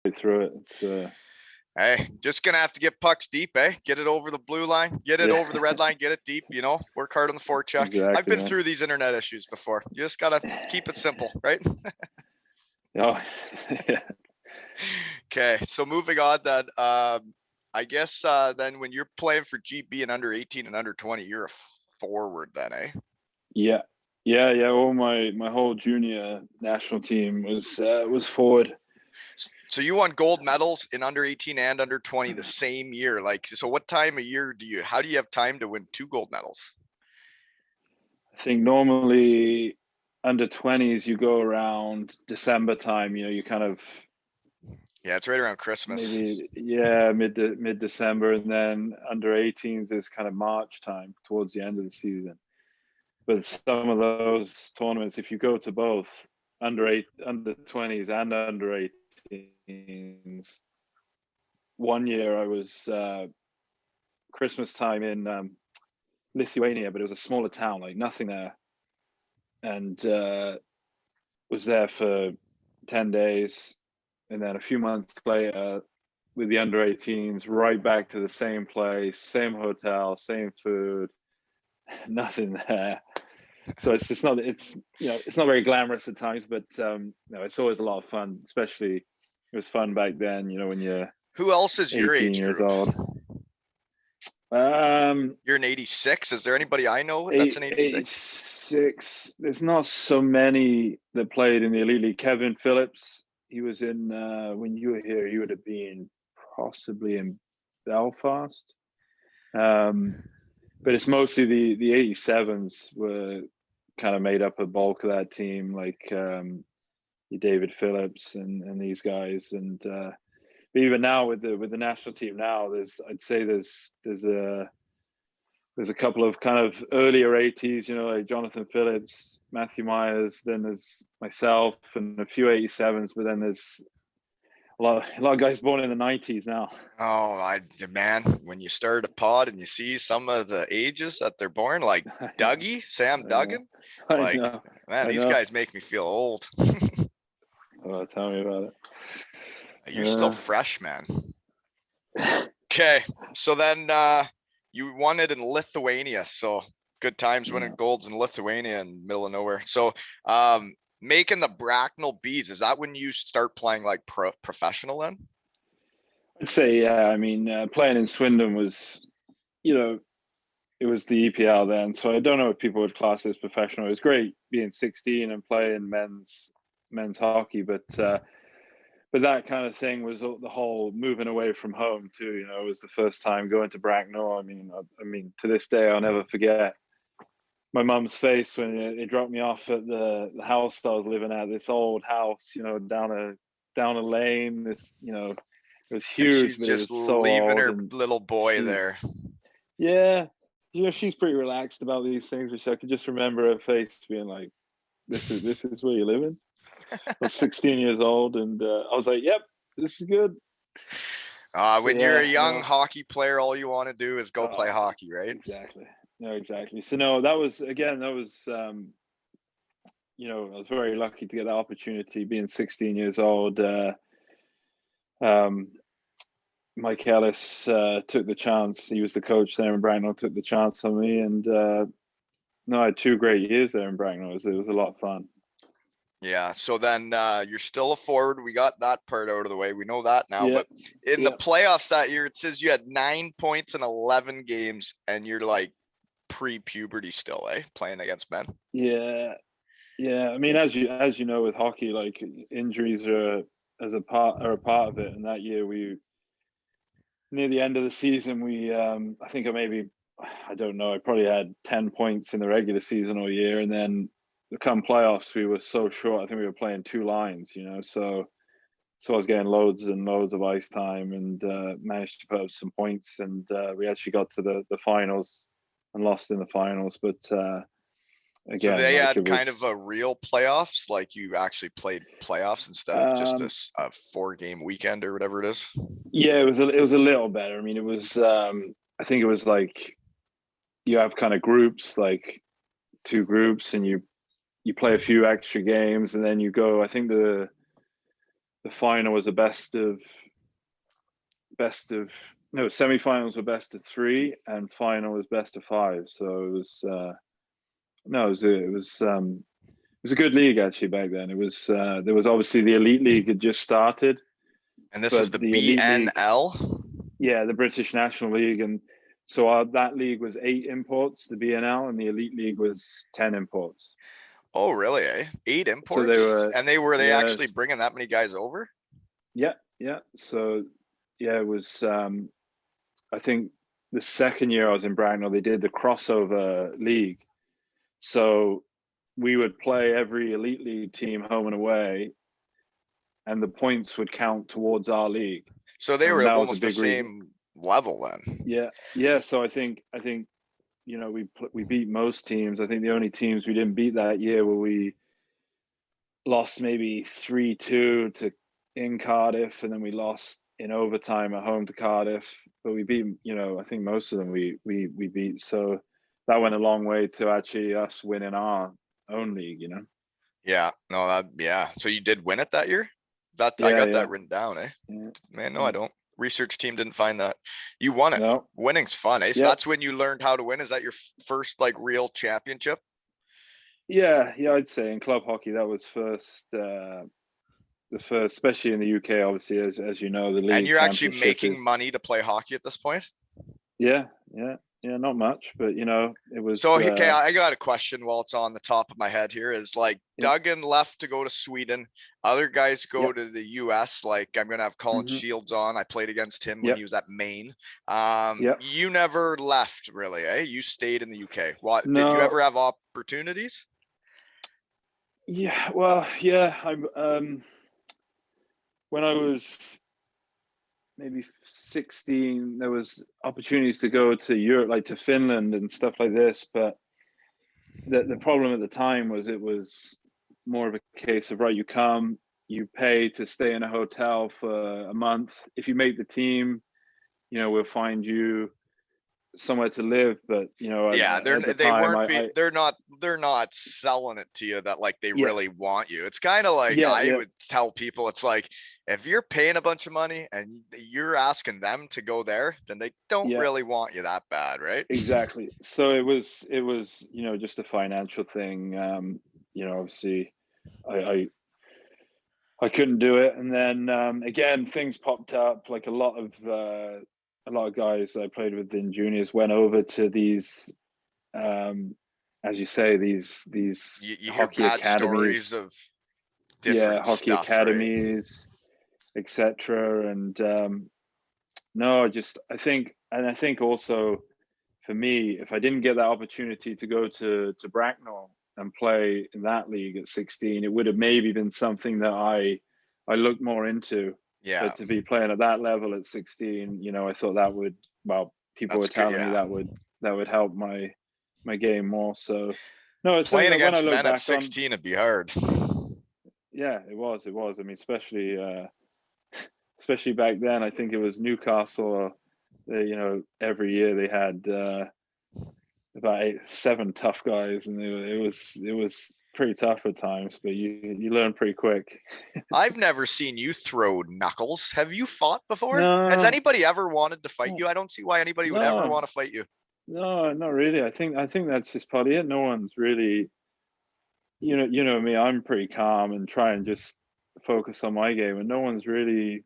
through it. It's Hey, just gonna have to get pucks deep, eh? Get it over the blue line, get it over the red line, get it deep, work hard on the forecheck. Exactly, I've been man. through these internet issues before. You just gotta keep it simple, right? Oh, yeah. Okay, so moving on then, I guess then when you're playing for GB and under 18 and under 20, you're a forward then, eh? Yeah. All my whole junior national team was forward. So you won gold medals in under 18 and under 20 the same year. Like, so what time of year how do you have time to win 2 gold medals? I think normally under 20s you go around December time. You kind of it's right around Christmas. Maybe mid December, and then under 18s is kind of March time towards the end of the season. But some of those tournaments, if you go to both under 20s and under 18s, one year I was Christmas time in Lithuania, but it was a smaller town, like nothing there, and was there for 10 days. And then a few months later, with the under 18s, right back to the same place, same hotel, same food, nothing there. So it's not very glamorous at times, but it's always a lot of fun. Especially it was fun back then, when you're who else is your age years group? old. You're an 86. Is there anybody I know that's an 86? 86. There's not so many that played in the elite league. Kevin Phillips, he was in when you were here. He would have been possibly in Belfast. But it's mostly the 87s were kind of made up a bulk of that team, like David Phillips and these guys. And but even now with the national team now, I'd say there's a couple of kind of earlier 80s, like Jonathan Phillips, Matthew Myers, then there's myself and a few 87s, but then there's a lot of guys born in the 90s now. Oh, man, when you start a pod and you see some of the ages that they're born, like Dougie, Sam Duggan, these guys make me feel old. Oh, tell me about it. You're still fresh, man. Okay, so then you won it in Lithuania, so good times winning golds in Lithuania in middle of nowhere. So making the Bracknell Bees, is that when you start playing like professional then? I'd say, yeah. I mean, playing in Swindon was, it was the EPL then. So I don't know if people would class it as professional. It was great being 16 and playing men's hockey, but that kind of thing was the whole moving away from home too. It was the first time going to Bracknell. I mean, to this day, I'll never forget my mum's face when they dropped me off at the house I was living at, this old house, down a lane. This, it was huge, but just it was so leaving her little boy there. Yeah, she's pretty relaxed about these things, which I could just remember her face being like, "This is where you living." I was 16 years old, and I was like, "Yep, this is good." When you're a young hockey player, all you want to do is go play hockey, right? Exactly. No, exactly. So no, that was I was very lucky to get that opportunity being 16 years old. Mike Ellis took the chance. He was the coach there in Bracknell, took the chance on me, and I had 2 great years there in Bracknell. It was a lot of fun. Yeah. So then you're still a forward. We got that part out of the way. We know that now. But in the playoffs that year, it says you had 9 points in 11 games, and you're like pre-puberty still, playing against men. Yeah. I mean, as you know, with hockey, like injuries are a part of it. And that year, near the end of the season, I think I don't know, I probably had 10 points in the regular season all year, and then come playoffs, we were so short. I think we were playing 2 lines, so I was getting loads and loads of ice time, and managed to put up some points, and we actually got to the finals and lost in the finals. But again, so they had kind of a real playoffs, like you actually played playoffs instead of just a 4-game weekend or whatever it is. Yeah, it was a little better. I mean, it was I think it was like you have kind of groups, like 2 groups, and you play a few extra games, and then you go. I think the the final was a semi-finals were best of 3 and final was best of 5. So it was it was a good league actually back then. It was there was obviously the elite league had just started, And this is but the the elite league, BNL. yeah, the British National League, and so that league was 8 imports, the BNL, and the elite league was 10 imports. Oh, really? Eh? 8 So they imports, were, and they actually yes, bringing that many guys over? yeah, yeah. So yeah, it was. I think the second year I was in Bracknell, they did the crossover league. So we would play every elite league team home and away, and the points would count towards our league. So they And were that was a almost the big reason. same level then. Yeah. So I think we beat most teams. I think the only teams we didn't beat that year were we lost maybe 3-2 to in Cardiff, and then we lost in overtime at home to Cardiff. But we beat, I think most of them we beat. So that went a long way to actually us winning our own league. Yeah, no, yeah. So you did win it that year? I Yeah, got yeah, that written down, eh? yeah. Man, no, I don't. Research team didn't find that. You won it. No, Winning's fun, eh? So yeah, that's when you learned how to win. Is that your first like real championship? yeah. I'd say in club hockey that was the first, especially in the UK, obviously, as you know, the And league you're actually championship making is. money to play hockey at this point? Yeah, yeah, yeah. Not much, but it was. So, okay, I got a question while it's on the top of my head here is like Yeah, Duggan left to go to Sweden. Other guys go yep, to the US. Like I'm going to have Colin hmm Shields on. I played against him when yep, he was at Maine. yep. You never left really, eh? You stayed in the UK. What did you No, ever have opportunities? yeah, well, yeah. When I was maybe 16, there was opportunities to go to Europe, like to Finland and stuff like this. But the problem at the time was it was more of a case of, right, you come, you pay to stay in a hotel for a month. If you make the team, we'll find you somewhere to live. But Yeah, at the they time, weren't I they're not selling it to you that like they yeah, really want you. It's kind of like yeah, I yeah, would tell people it's like if you're paying a bunch of money and you're asking them to go there, then they don't yeah, really want you that bad, right? exactly. So it was just a financial thing. Obviously, I I couldn't do it, and then again things popped up. Like a lot of guys I played with in juniors went over to these, as you say, these You hear hockey bad stories academies. of Yeah, different hockey stuff, right? academies, etc. And no, I think also for me, if I didn't get that opportunity to go to Bracknell and play in that league at 16, it would have maybe been something that I looked more into. Yeah, But to be playing at that level at 16, I thought that would, well, people were that's good. telling me Yeah, that would help my game more. So no, it's something playing that when I against look men at back on, 16 would be hard. yeah, it was. I mean, especially back then, I think it was Newcastle. Every year they had about 7 tough guys, and it was pretty tough at times. But you learn pretty quick. I've never seen you throw knuckles. Have you fought before? Has No, anybody ever wanted to fight no, you? I don't see why anybody would ever no, want to fight you. no, not really. I think that's just partly it. No one's really, me. I'm pretty calm and try and just focus on my game, and no one's really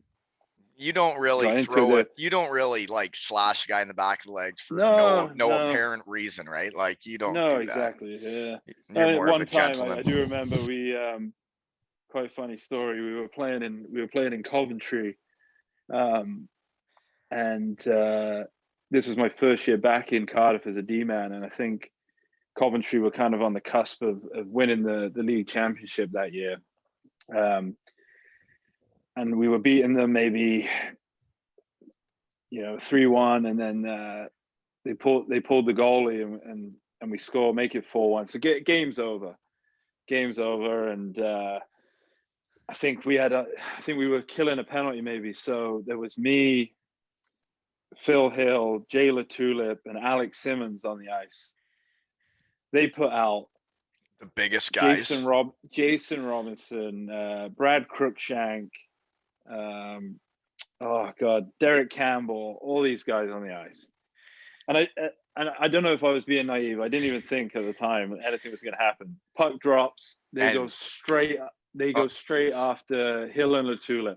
You don't really got into throw it. the. You don't really like slash a guy in the back of the legs for No, no no, apparent reason, right? Like you don't no, do that. exactly. Yeah. You're more of a One time, I do gentleman. remember we quite a funny story. We were playing in Coventry, um, and this was my first year back in Cardiff as a D man, and I think Coventry were kind of on the cusp of winning the league championship that year, um, and we were beating them maybe 3-1, and then they pulled the goalie and we score, make it 4-1. So game's over, and I think we were killing a penalty maybe. So there was me, Phil Hill, Jay LaTulip, and Alex Simmons on the ice. They put out The biggest Jason guys. Robinson, Brad Cruikshank, Oh God, Derek Campbell, all these guys on the ice. And I don't know if I was being naive. I didn't even think at the time anything was going to happen. Puck drops. They go straight. They go straight after Hill and Latula.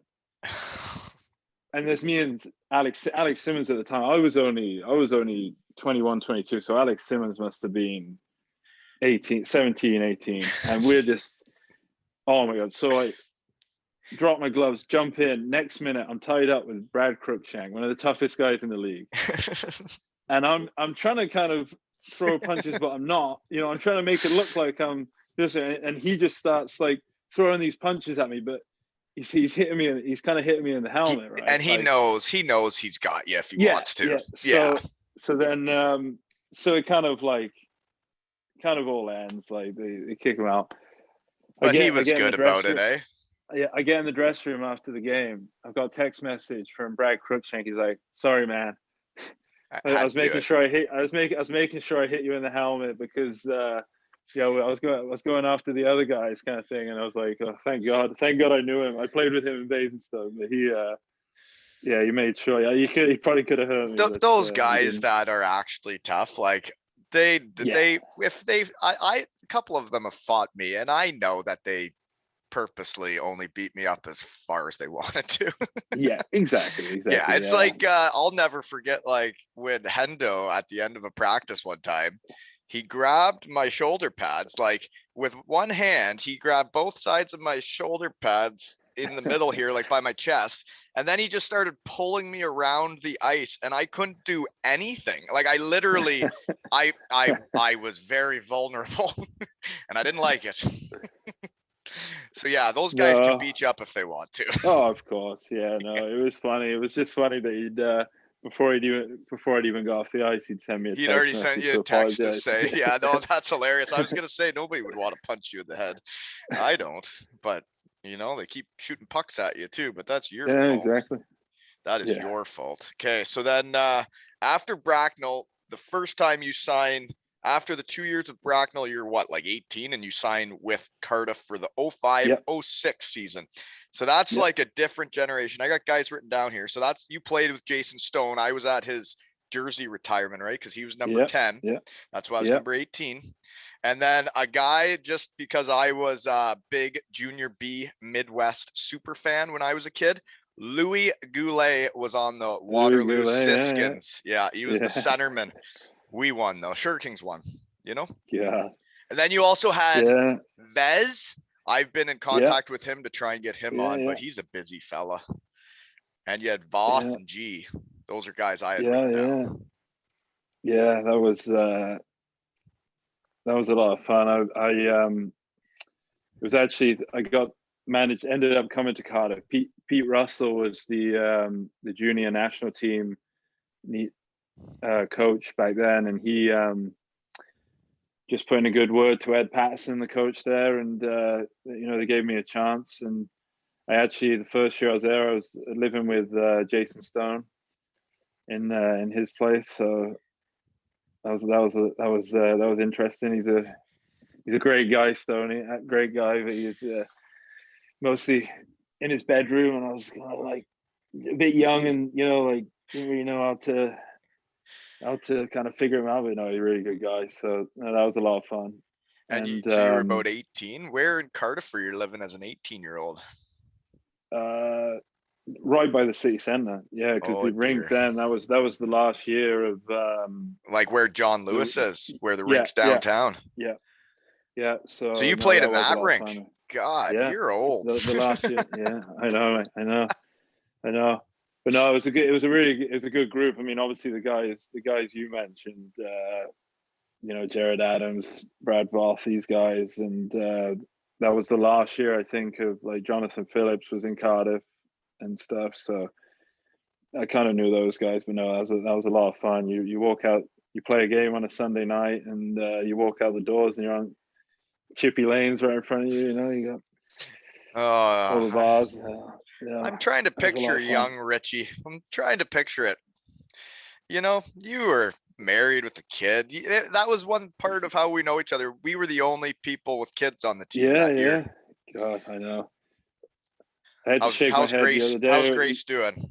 And there's me and Alex Simmons at the time. I was only 21, 22. So Alex Simmons must have been 17, 18. And we're just, oh my God. So I drop my gloves, jump in. Next minute, I'm tied up with Brad Cruikshank, one of the toughest guys in the league. And I'm trying to kind of throw punches, but I'm not. You know, I'm trying to make it look like I'm just. And he just starts like throwing these punches at me, but he's hitting me. He's kind of hitting me in the helmet, right? And he knows he's got you if he wants to. Yeah. So then, so it kind of all ends. Like they kick him out. But he was good about it, eh? Yeah, I get in the dressing room after the game. I've got a text message from Brad Cruikshank. He's like, "Sorry, man. I was making sure I hit you in the helmet because I was going after the other guys kind of thing." And I was like, "Oh, thank God I knew him. I played with him in Basingstoke, but he made sure. Yeah, he probably could have hurt me. Those guys that are actually tough, like a couple of them have fought me, and I know that they purposely only beat me up as far as they wanted to. Yeah, exactly. Yeah, it's like I'll never forget, like when Hendo at the end of a practice one time, he grabbed my shoulder pads, like with one hand, he grabbed both sides of my shoulder pads in the middle here, like by my chest, and then he just started pulling me around the ice, and I couldn't do anything. Like I literally, I was very vulnerable, and I didn't like it. So yeah, those guys can beat you up if they want to. Oh, of course. Yeah, no, it was funny. It was just funny that he'd before I'd even got off the ice, he'd send me a text. He'd already sent you a text to say, yeah, no, that's hilarious. I was gonna say nobody would want to punch you in the head. I don't, but you know, they keep shooting pucks at you too, but that's your fault. Exactly. That is your fault. Okay, so then after Bracknell, the first time you signed. After the 2 years with Bracknell, you're what, like 18, and you sign with Cardiff for the 05-06 season. So that's like a different generation. I got guys written down here. So that's, you played with Jason Stone. I was at his jersey retirement, right? Because he was number 10. Yeah. That's why I was number 18. And then a guy, just because I was a big Junior B Midwest super fan when I was a kid, Louis Goulet was on the Waterloo Siskins. Yeah, he was the centerman. We won though. Sugar Kings won, you know? Yeah. And then you also had Vez. I've been in contact with him to try and get him on, but he's a busy fella. And you had Voth and G. Those are guys I had written down. Yeah, that was a lot of fun. It was actually, ended up coming to Cardiff. Pete Russell was the junior national team coach back then, and he just put in a good word to Ed Patterson, the coach there, and they gave me a chance. And I actually, the first year I was there, I was living with Jason Stone in his place, so that was interesting. He's a great guy, Stoney, a great guy, but he's mostly in his bedroom, and I was kind of like a bit young, and didn't really know how to kind of figure him out. But he's a really good guy, so that was a lot of fun. And so you were about 18. Where in Cardiff were you living as an 18-year-old? Right by the city centre, because the rink then that was the last year of like where John Lewis is, where the rink's downtown. Yeah. So you played in that rink. God, you're old. The last year, I know. But no, it was a good group. I mean, obviously the guys you mentioned, Jared Adams, Brad Voth, these guys, and that was the last year I think of like Jonathan Phillips was in Cardiff and stuff. So I kind of knew those guys, but no, that was a lot of fun. You walk out, you play a game on a Sunday night, and you walk out the doors, and you're on chippy lanes right in front of you. You got all the bars. I'm trying to picture young Richie. I'm trying to picture it. You were married with a kid. That was one part of how we know each other. We were the only people with kids on the team that year. God, I know. I had to shake my head the other day. How's Grace doing?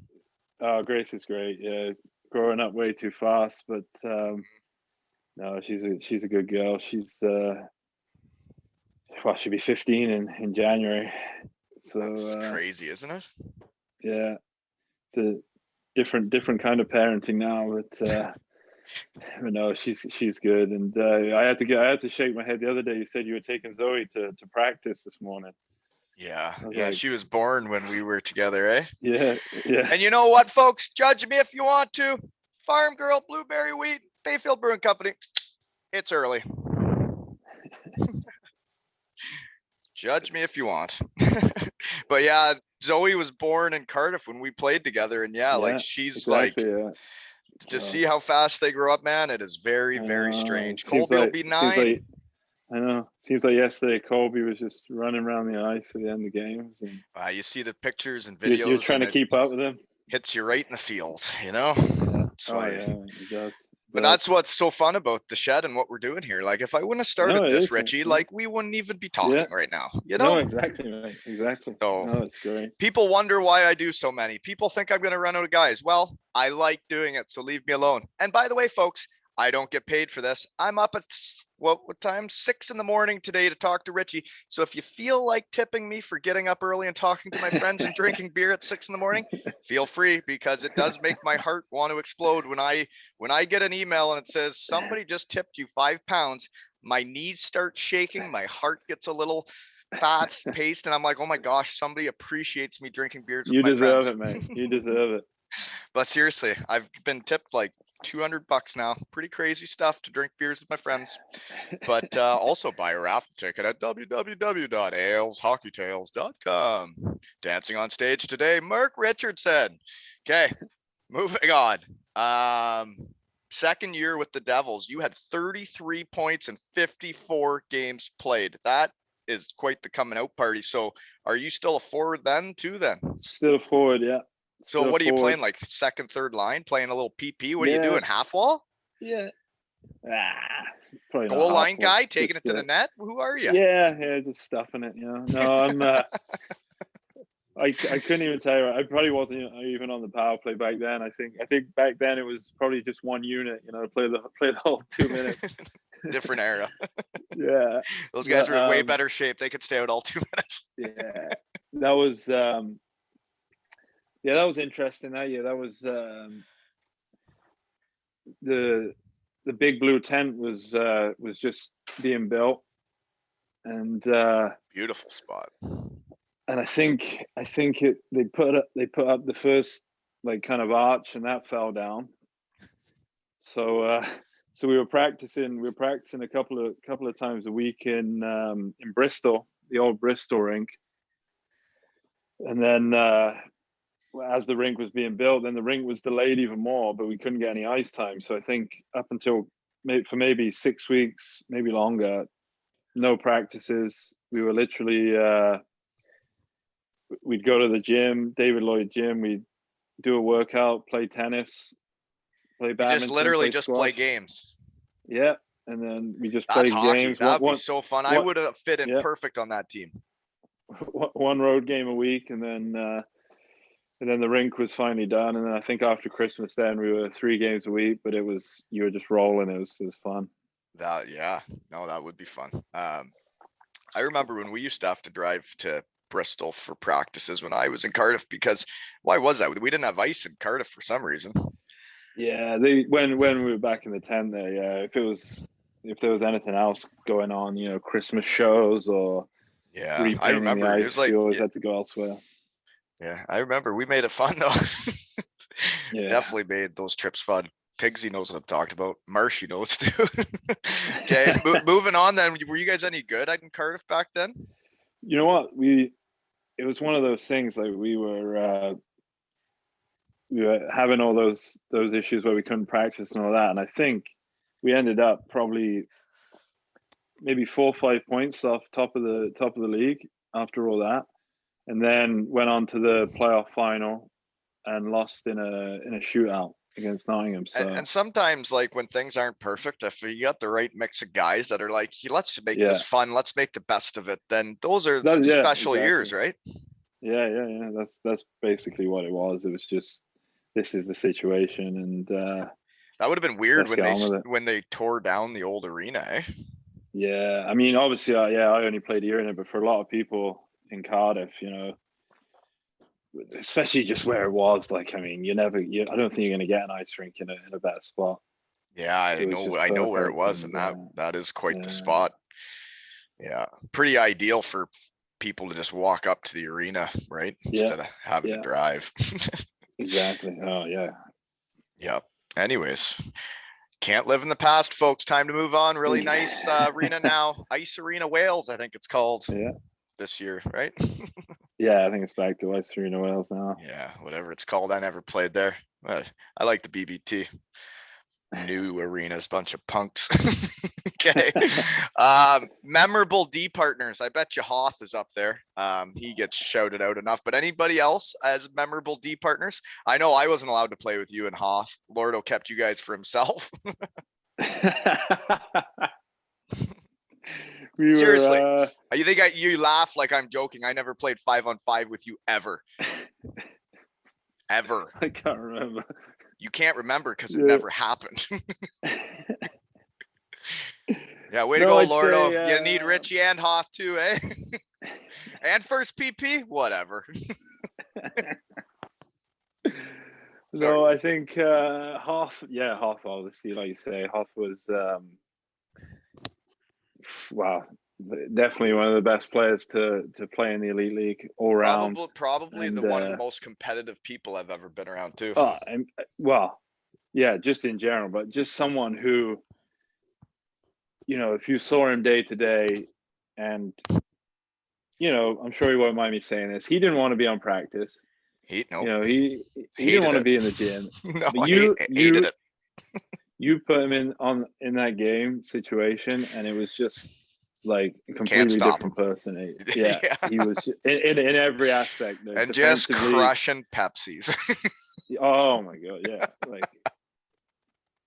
Oh, Grace is great. Yeah, growing up way too fast, but no, she's a good girl. She'll be 15 in January. So that's crazy, isn't it? Yeah, it's a different kind of parenting now, but no, she's good. And I had to shake my head the other day. You said you were taking Zoe to practice this morning. Yeah, like, she was born when we were together, eh? Yeah. And you know what, folks? Judge me if you want to. Farm Girl, Blueberry Wheat, Bayfield Brewing Company. It's early. Judge me if you want. But yeah, Zoe was born in Cardiff when we played together, and like she's exactly, to see how fast they grow up, man. It is very, very strange. Colby will be 9. I know. Seems like yesterday Colby was just running around the ice at the end of games, and you see the pictures and videos. You're trying to keep up with him. Hits you right in the feels, you know. Yeah. He does. But that's what's so fun about the shed and what we're doing here. Like, if I wouldn't have started this, Richie, like we wouldn't even be talking right now. You know? No, exactly, right. Exactly. So, no, it's great. People wonder why I do so many. People think I'm going to run out of guys. Well, I like doing it, so leave me alone. And by the way, folks, I don't get paid for this. I'm up at what time? 6 a.m. today to talk to Richie. So if you feel like tipping me for getting up early and talking to my friends and drinking beer at 6 a.m, feel free, because it does make my heart want to explode when I get an email and it says somebody just tipped you £5. My knees start shaking. My heart gets a little fast paced, and I'm like, oh my gosh, somebody appreciates me drinking beers with my friends. You deserve it, man. You deserve it. But seriously, I've been tipped like $200 now. Pretty crazy stuff to drink beers with my friends. But also buy a raffle ticket at www.aleshockeytales.com. Dancing on stage today, Mark Richardson. Okay, moving on. Second year with the Devils, you had 33 points in 54 games played. That is quite the coming out party. So are you still a forward then too then? Still a forward, yeah. So what are you playing, like second, third line, playing a little PP? What are you doing, half wall? Yeah. Probably goal line guy, taking it to the net? Who are you? Yeah, just stuffing it, you know. No, I'm I couldn't even tell you. I probably wasn't even on the power play back then. I think back then it was probably just one unit, you know, play the whole 2 minutes. Different era. Yeah. Those guys were in way better shape. They could stay out all 2 minutes. Yeah. That was that was interesting that year. That was the big blue tent was just being built, and beautiful spot. And I think they put up the first like kind of arch, and that fell down. So we were practicing a couple of times a week in Bristol, the old Bristol rink, and then as the rink was being built, then the rink was delayed even more, but we couldn't get any ice time. So I think up until maybe 6 weeks, maybe longer, no practices. We were literally we'd go to the gym, David Lloyd gym. We'd do a workout, play tennis, play badminton. Just literally just play games. Yeah, and then we just play games. That would be so fun. I would have fit in perfect on that team. One road game a week, and then the rink was finally done. And then I think after Christmas, then we were 3 games a week. But you were just rolling. It was fun. That would be fun. I remember when we used to have to drive to Bristol for practices when I was in Cardiff, because why was that? We didn't have ice in Cardiff for some reason. Yeah, when we were back in the tent there, yeah. If there was anything else going on, you know, Christmas shows or I remember ice, it was like you always had to go elsewhere. Yeah, I remember we made it fun though. Yeah, definitely made those trips fun. Pigsy knows what I'm talking about. Marshy knows too. Okay, moving on then. Were you guys any good in Cardiff back then? You know what? It was one of those things, like we were having all those issues where we couldn't practice and all that, and I think we ended up probably maybe 4 or 5 points off top of the league after all that, and then went on to the playoff final and lost in a shootout against Nottingham. So. And sometimes, like, when things aren't perfect, if you got the right mix of guys that are like, let's make this fun, let's make the best of it, then those are special years, right? Yeah. That's basically what it was. It was just, this is the situation, and That would have been weird let's get on with it. when they tore down the old arena, eh? Yeah, I mean, obviously, I only played a year in it, but for a lot of people in Cardiff, especially just where it was, like, I mean, I don't think you're going to get an ice rink in a better spot. Yeah, It was just I know where it perfect, was, and and that is quite the yeah, spot. Yeah, pretty ideal for people to just walk up to the arena, right? yeah, Instead of having to yeah, drive. exactly. Oh yeah. Yep. Anyways, can't live in the past, folks. Time to move on. Really nice arena now. Ice Arena Wales, I think it's called Yeah, this year, right? yeah. I think it's back to West Serena Wales now. Yeah, whatever it's called. I never played there. I like the BBT. New arenas, bunch of punks. Okay. Memorable D partners. I bet you Hoth is up there. He gets shouted out enough, but anybody else as memorable D partners? I know I wasn't allowed to play with you and Hoth. Lordo kept you guys for himself. Seriously. You think you laugh like I'm joking. I never played 5-on-5 with you ever. Ever. I can't remember. You can't remember because it never happened. Yeah, way to go, Lordo. You need Richie and Hoth too, eh? And first PP? Whatever. No, I think Hoth, obviously, like you say, Hoth was wow, definitely one of the best players to play in the Elite League all round. Probably the one of the most competitive people I've ever been around too. Well, yeah, just in general, but just someone who, if you saw him day to day, and I'm sure he won't mind me saying this, he didn't want to be on practice. He didn't want to be in the gym. No, but hated it. You put him in that game situation, and it was just like a completely different person. Yeah, he was in every aspect. And just crushing Pepsis. Oh my god, yeah. Like,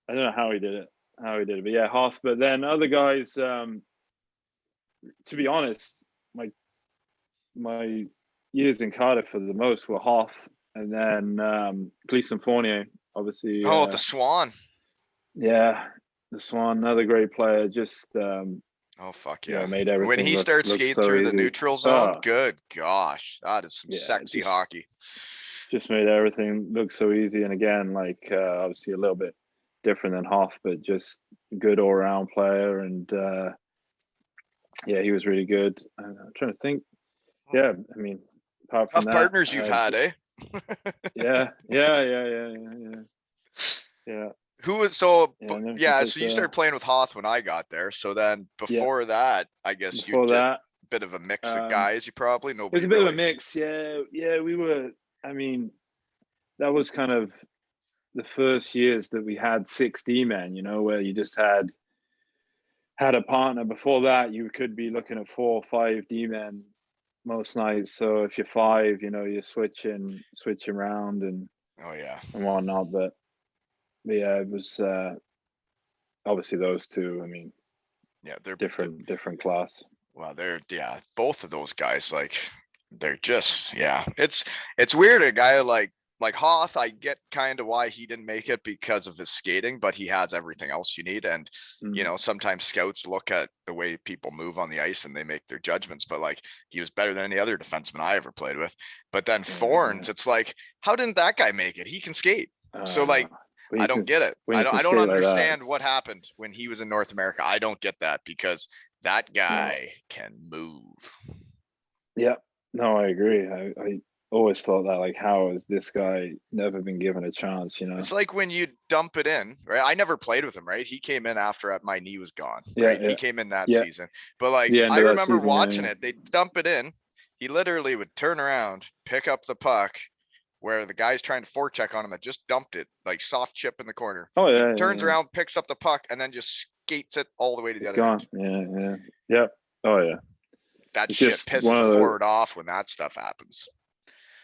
I don't know how he did it. But yeah, Hoth. But then other guys, to be honest, my years in Cardiff for the most were Hoth, and then Gleason Fournier, obviously. Oh, the Swan. Yeah, the Swan, another great player. Just oh fuck yeah! Made everything when he starts skating so through easy. the neutral zone, good gosh, that is some sexy hockey. Just made everything look so easy, and again, like obviously a little bit different than Hoff, but just good all-around player, and he was really good. I'm trying to think. Yeah, I mean, apart from tough partners you've had, eh? Yeah. Who was so you started playing with Hoth when I got there. So then before that, I guess you did a bit of a mix of guys. You probably nobody. It was a bit of a mix. Yeah. We were. I mean, that was kind of the first years that we had 6 D-men. Where you just had a partner. Before that, you could be looking at 4 or 5 D-men most nights. So if you're 5, you're switching around and and whatnot. But yeah, it was obviously those two. I mean, they're different class. Well, they're both of those guys, like they're just it's weird. A guy like Hoth, I get kind of why he didn't make it because of his skating, but he has everything else you need. And sometimes scouts look at the way people move on the ice and they make their judgments. But like, he was better than any other defenseman I ever played with. But then Thorns, it's like, how didn't that guy make it? He can skate. So like, I don't get it. I don't understand what happened when he was in North America. I don't get that because that guy can move. Yeah, no, I agree. I always thought that, like, how has this guy never been given a chance? It's like when you dump it in, right? I never played with him, right? He came in after my knee was gone, right? He came in that season. But like, I remember watching it. They dump it in. He literally would turn around, pick up the puck, where the guy's trying to forecheck on him that just dumped it, like soft chip in the corner. Oh yeah. Turns around, picks up the puck, and then just skates it all the way to the other end. Yeah. Oh yeah. That shit pisses the forward off when that stuff happens.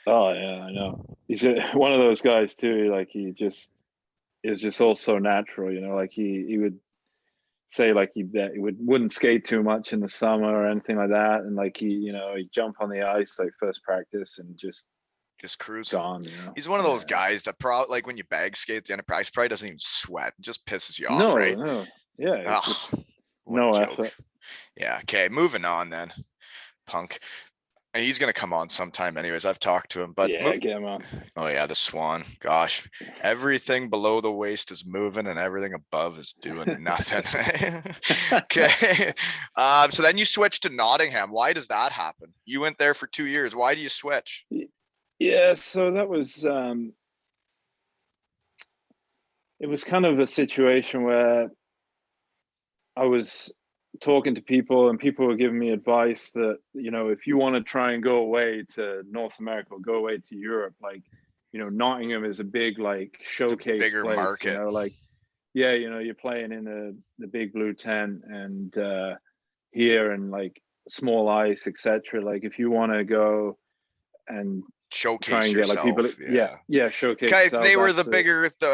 Oh yeah, I know. He's one of those guys too. Like, he just is just all so natural, like he would say like he wouldn't skate too much in the summer or anything like that, and like he'd jump on the ice like first practice and just cruise. gone. He's one of those guys that like when you bag skate at the end of practice, probably doesn't even sweat. It just pisses you off, right? No, yeah, it's just no effort. Yeah. Okay, moving on then. Punk. And he's gonna come on sometime anyways. I've talked to him, but get him on. Oh yeah, the Swan. Gosh, everything below the waist is moving and everything above is doing nothing. Okay. So then you switched to Nottingham. Why does that happen? You went there for 2 years. Why do you switch? Yeah, so that was it was kind of a situation where I was talking to people and people were giving me advice that, if you want to try and go away to North America or go away to Europe, like, Nottingham is a big like showcase bigger place, market. Like, yeah, you're playing in the big blue tent and here and like small ice, etc. Like if you want to go and showcase try and yourself, get like people, showcase yourself. They were the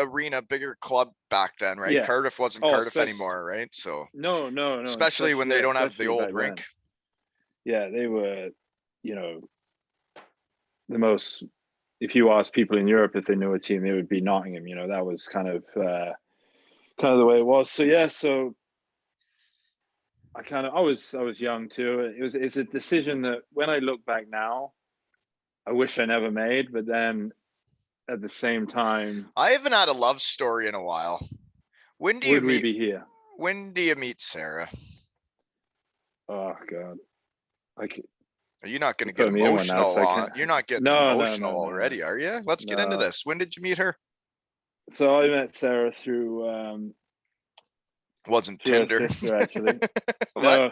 arena, bigger club back then, right? Yeah. Cardiff wasn't Cardiff anymore, right? So no, especially when they don't have the old rink. Then. Yeah, they were, the most. If you ask people in Europe if they knew a team, they would be Nottingham. That was kind of the way it was. So yeah, so I was young too. It's a decision that when I look back now, I wish I never made, but then at the same time, I haven't had a love story in a while. When do you be here? When do you meet Sarah? Oh God, are you not going to get emotional? You're not getting emotional already, are you? Let's get into this. When did you meet her? So I met Sarah through. Wasn't Tinder, sister, actually. No,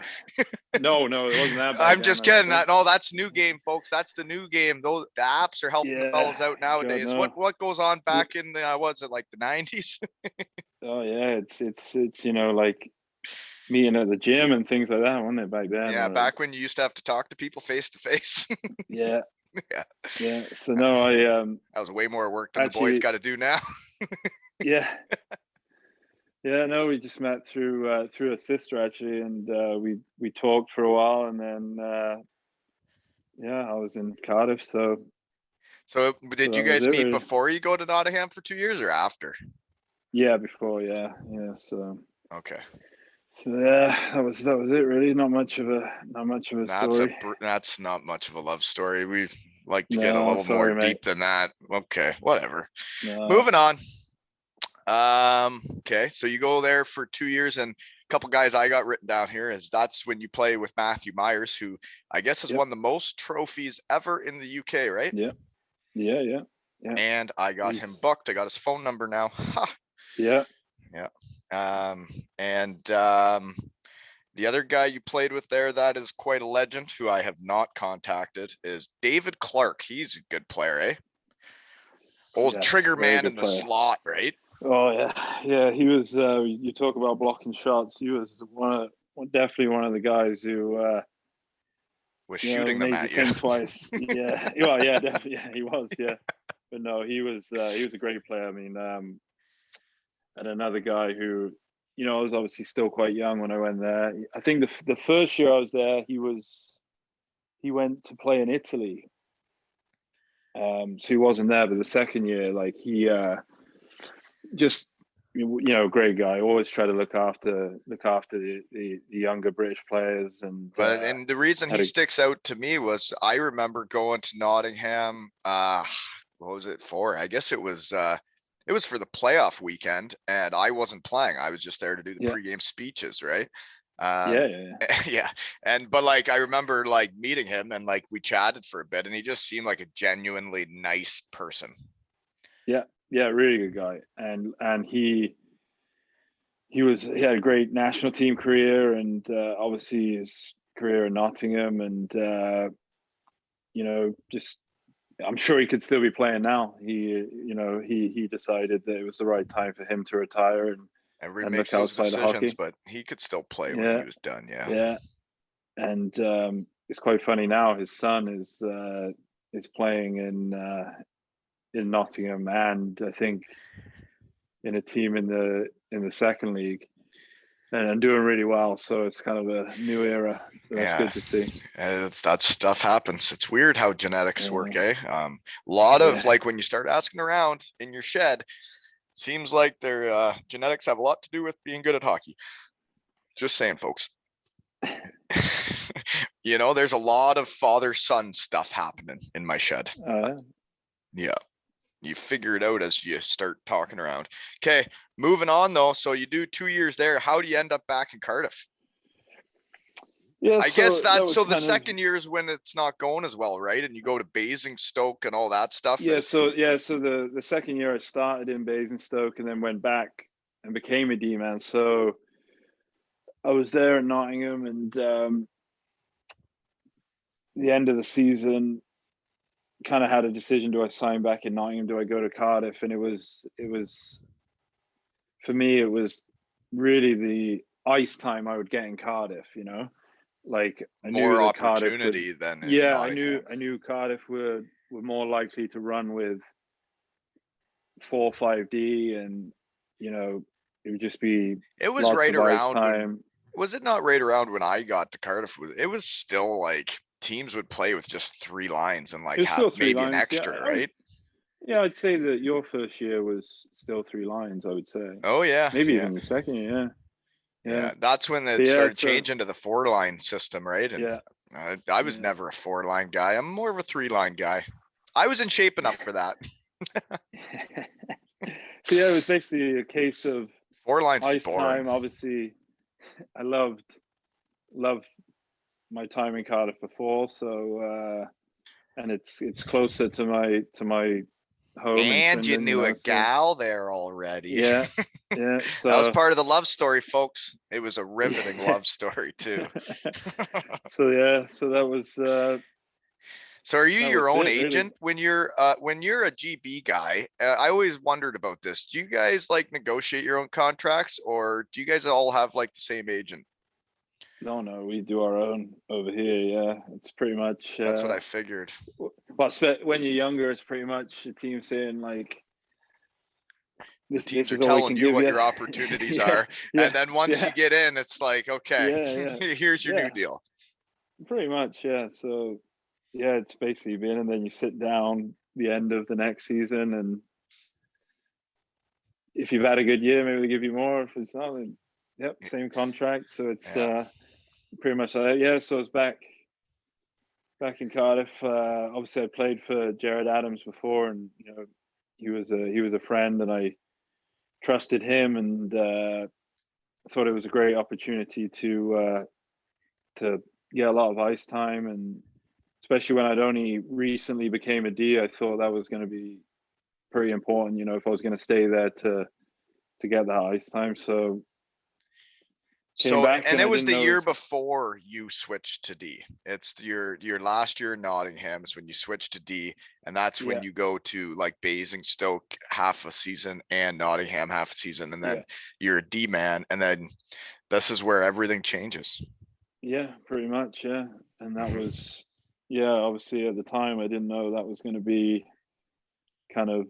it wasn't that bad. I'm just kidding. No, that's new game, folks. That's the new game. The apps are helping the fellas out nowadays. God, no. What goes on back in the was it like the 90s? Oh yeah, it's like meeting at the gym and things like that, wasn't it, back then? Yeah, back when you used to have to talk to people face to face. Yeah. So no, that was way more work than the boys got to do now. Yeah. Yeah, no, we just met through a sister actually, and we talked for a while, and then I was in Cardiff. So did you guys meet before you go to Nottingham for 2 years or after? Yeah, before. Yeah. So okay. So yeah, that was it really. Not much of a story. That's not much of a love story. We like to get a little more deep than that. Okay, whatever. No. Moving on. Okay, so you go there for 2 years, and a couple guys I got written down here is that's when you play with Matthew Myers, who I guess has won the most trophies ever in the UK, right? Yeah. And I got him booked. I got his phone number now. Yeah. And the other guy you played with there that is quite a legend, who I have not contacted, is David Clark. He's a good player, eh? Old trigger man in the slot, right? Oh yeah. He was. You talk about blocking shots. He was definitely one of the guys who was shooting them at you twice. Yeah. Well, yeah, definitely. Yeah, he was. Yeah, but no, he was a great player. I mean, and another guy who, I was obviously still quite young when I went there. I think the first year I was there, he went to play in Italy. So he wasn't there, but the second year, like he just great guy. Always try to look after the younger British players. And and the reason he sticks out to me was I remember going to Nottingham. What was it for? I guess it was for the playoff weekend, and I wasn't playing. I was just there to do the pregame speeches, right? Yeah. But like I remember like meeting him, and like we chatted for a bit, and he just seemed like a genuinely nice person. Yeah, really good guy. And he had a great national team career, and obviously his career in Nottingham, and just I'm sure he could still be playing now. He decided that it was the right time for him to retire and makes those decisions, but he could still play when he was done. Yeah. And it's quite funny now. His son is playing in Nottingham, and I think in a team in the second league. and doing really well. So it's kind of a new era. That's good to see. That stuff happens. It's weird how genetics work, eh? A lot of like when you start asking around in your shed, seems like their genetics have a lot to do with being good at hockey. Just saying, folks. You know, there's a lot of father-son stuff happening in my shed. Yeah. You figure it out as you start talking around. Okay, moving on though. So you do 2 years there. How do you end up back in Cardiff? Yeah, I guess that's so the second year is when it's not going as well, right? And you go to Basingstoke and all that stuff. Yeah, so the second year I started in Basingstoke and then went back and became a D-man. So I was there at Nottingham, and the end of the season, kind of had a decision: do I sign back in Nottingham? Do I go to Cardiff? And it was for me, it was really the ice time I would get in Cardiff. You know, like I more knew opportunity than I knew Cardiff were more likely to run with 4-5D, and you know, it would just be it was lots right of ice around time. Was it not right around when I got to Cardiff? It was still like teams would play with just 3 lines and like have maybe an extra, right? Yeah, I'd say that your first year was still 3 lines, I would say. Oh yeah. Maybe even the second year. Yeah. That's when it started changing to the 4-line system, right? And I was never a 4-line guy. I'm more of a 3-line guy. I was in shape enough for that. So yeah, it was basically a case of 4-line ice boring. time. Obviously, I loved my time in Cardiff before, so and it's closer to my home. And in you Swindon, knew a gal there already. Yeah. So that was part of the love story, folks. It was a riveting love story too. So that was. So are you your own agent when you're a GB guy? I always wondered about this. Do you guys like negotiate your own contracts, or do you guys all have like the same agent? No, we do our own over here. Yeah, it's pretty much. That's what I figured. But when you're younger, it's pretty much a team saying like, the teams are telling you what your opportunities are, and then once you get in, it's like, okay, here's your new deal. Pretty much, yeah. So, yeah, it's basically been, and then you sit down the end of the next season, and if you've had a good year, maybe they give you more. If it's not, then same contract. So it's pretty much like that. Yeah. So I was back in Cardiff. Obviously, I played for Jared Adams before, and you know, he was a friend, and I trusted him, and thought it was a great opportunity to get a lot of ice time, and especially when I'd only recently became a D, I thought that was going to be pretty important. You know, if I was going to stay there to get that ice time. So it was the year before you switched to D. It's your last year in Nottingham is when you switched to D, and that's when you go to like Basingstoke half a season and Nottingham half a season, and then you're a D man, and then this is where everything changes. Yeah, pretty much. Yeah, and that was obviously at the time I didn't know that was going to be kind of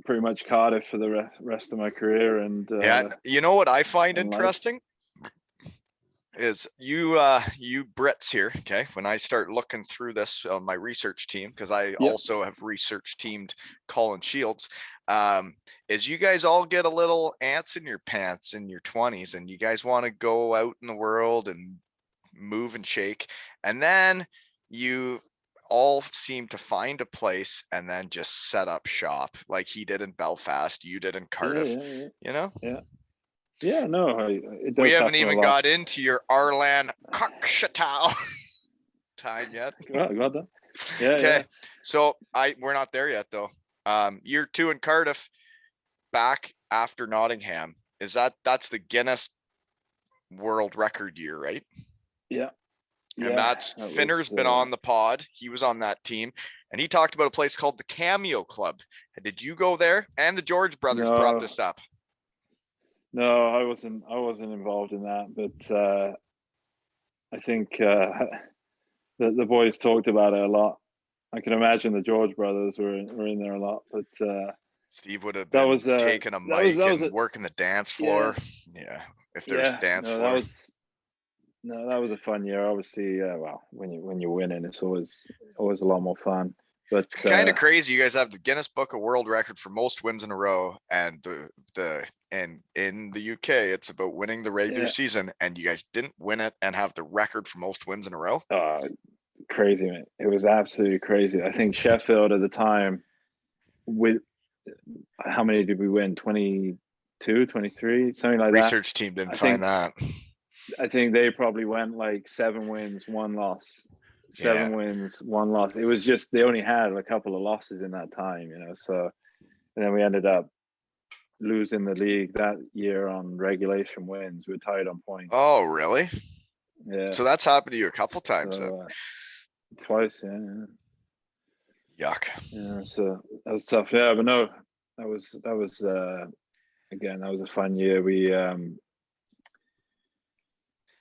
pretty much Cardiff for the rest of my career. And you know what I find interesting is you Brits here. Okay, when I start looking through this on my research team, because I also have research teamed Colin Shields, is you guys all get a little ants in your pants in your 20s, and you guys want to go out in the world and move and shake, and then you all seem to find a place and then just set up shop like he did in Belfast, you did in Cardiff. You know? Yeah, no, we haven't even got into your Arlan Cockshatow time yet. Got that. Yeah. Okay. So we're not there yet though. Year 2 in Cardiff, back after Nottingham. That's the Guinness World Record year, right? Yeah. And that's Finner's been on the pod. He was on that team, and he talked about a place called the Cameo Club. Did you go there? And the George brothers brought this up. No, I wasn't involved in that, but I think the boys talked about it a lot. I can imagine the George brothers were in there a lot, but Steve would have That been was taking a mic and working the dance floor. Yeah. If there's dance floor. That was a fun year. Obviously, well, when you're winning, it's always a lot more fun. But it's kind of crazy. You guys have the Guinness Book of World Record for most wins in a row, and in the UK, it's about winning the regular season, and you guys didn't win it and have the record for most wins in a row. Crazy, man! It was absolutely crazy. I think Sheffield at the time, with how many did we win? 22, 23, something like that. Research team didn't find that. I think they probably went like 7 wins, 1 loss. 7 wins, 1 loss. It was just they only had a couple of losses in that time, So, and then we ended up losing the league that year on regulation wins. We were tied on points. Oh, really? Yeah. So that's happened to you a couple times. Twice, yeah. Yuck. Yeah, so that was tough. Yeah, but no, that was again, that was a fun year. We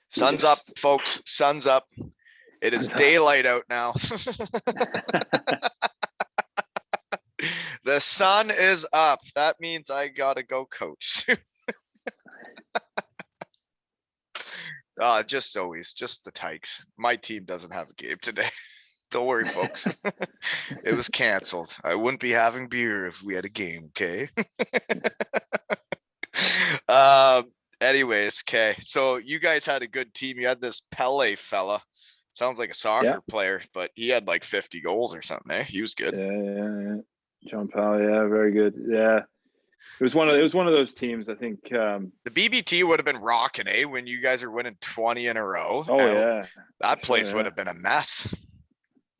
sun's up, folks. Sun's up. It is daylight out now. The sun is up. That means I gotta go coach. Just the Tykes. My team doesn't have a game today. Don't worry, folks. It was canceled. I wouldn't be having beer if we had a game, okay? Anyways, okay. So you guys had a good team. You had this Pele fella. Sounds like a soccer player, but he had like 50 goals or something, eh? He was good. Yeah. John Powell, yeah, very good. Yeah. It was one of those teams, I think. The BBT would have been rocking, eh? When you guys are winning 20 in a row. Oh, yeah. That place would have been a mess.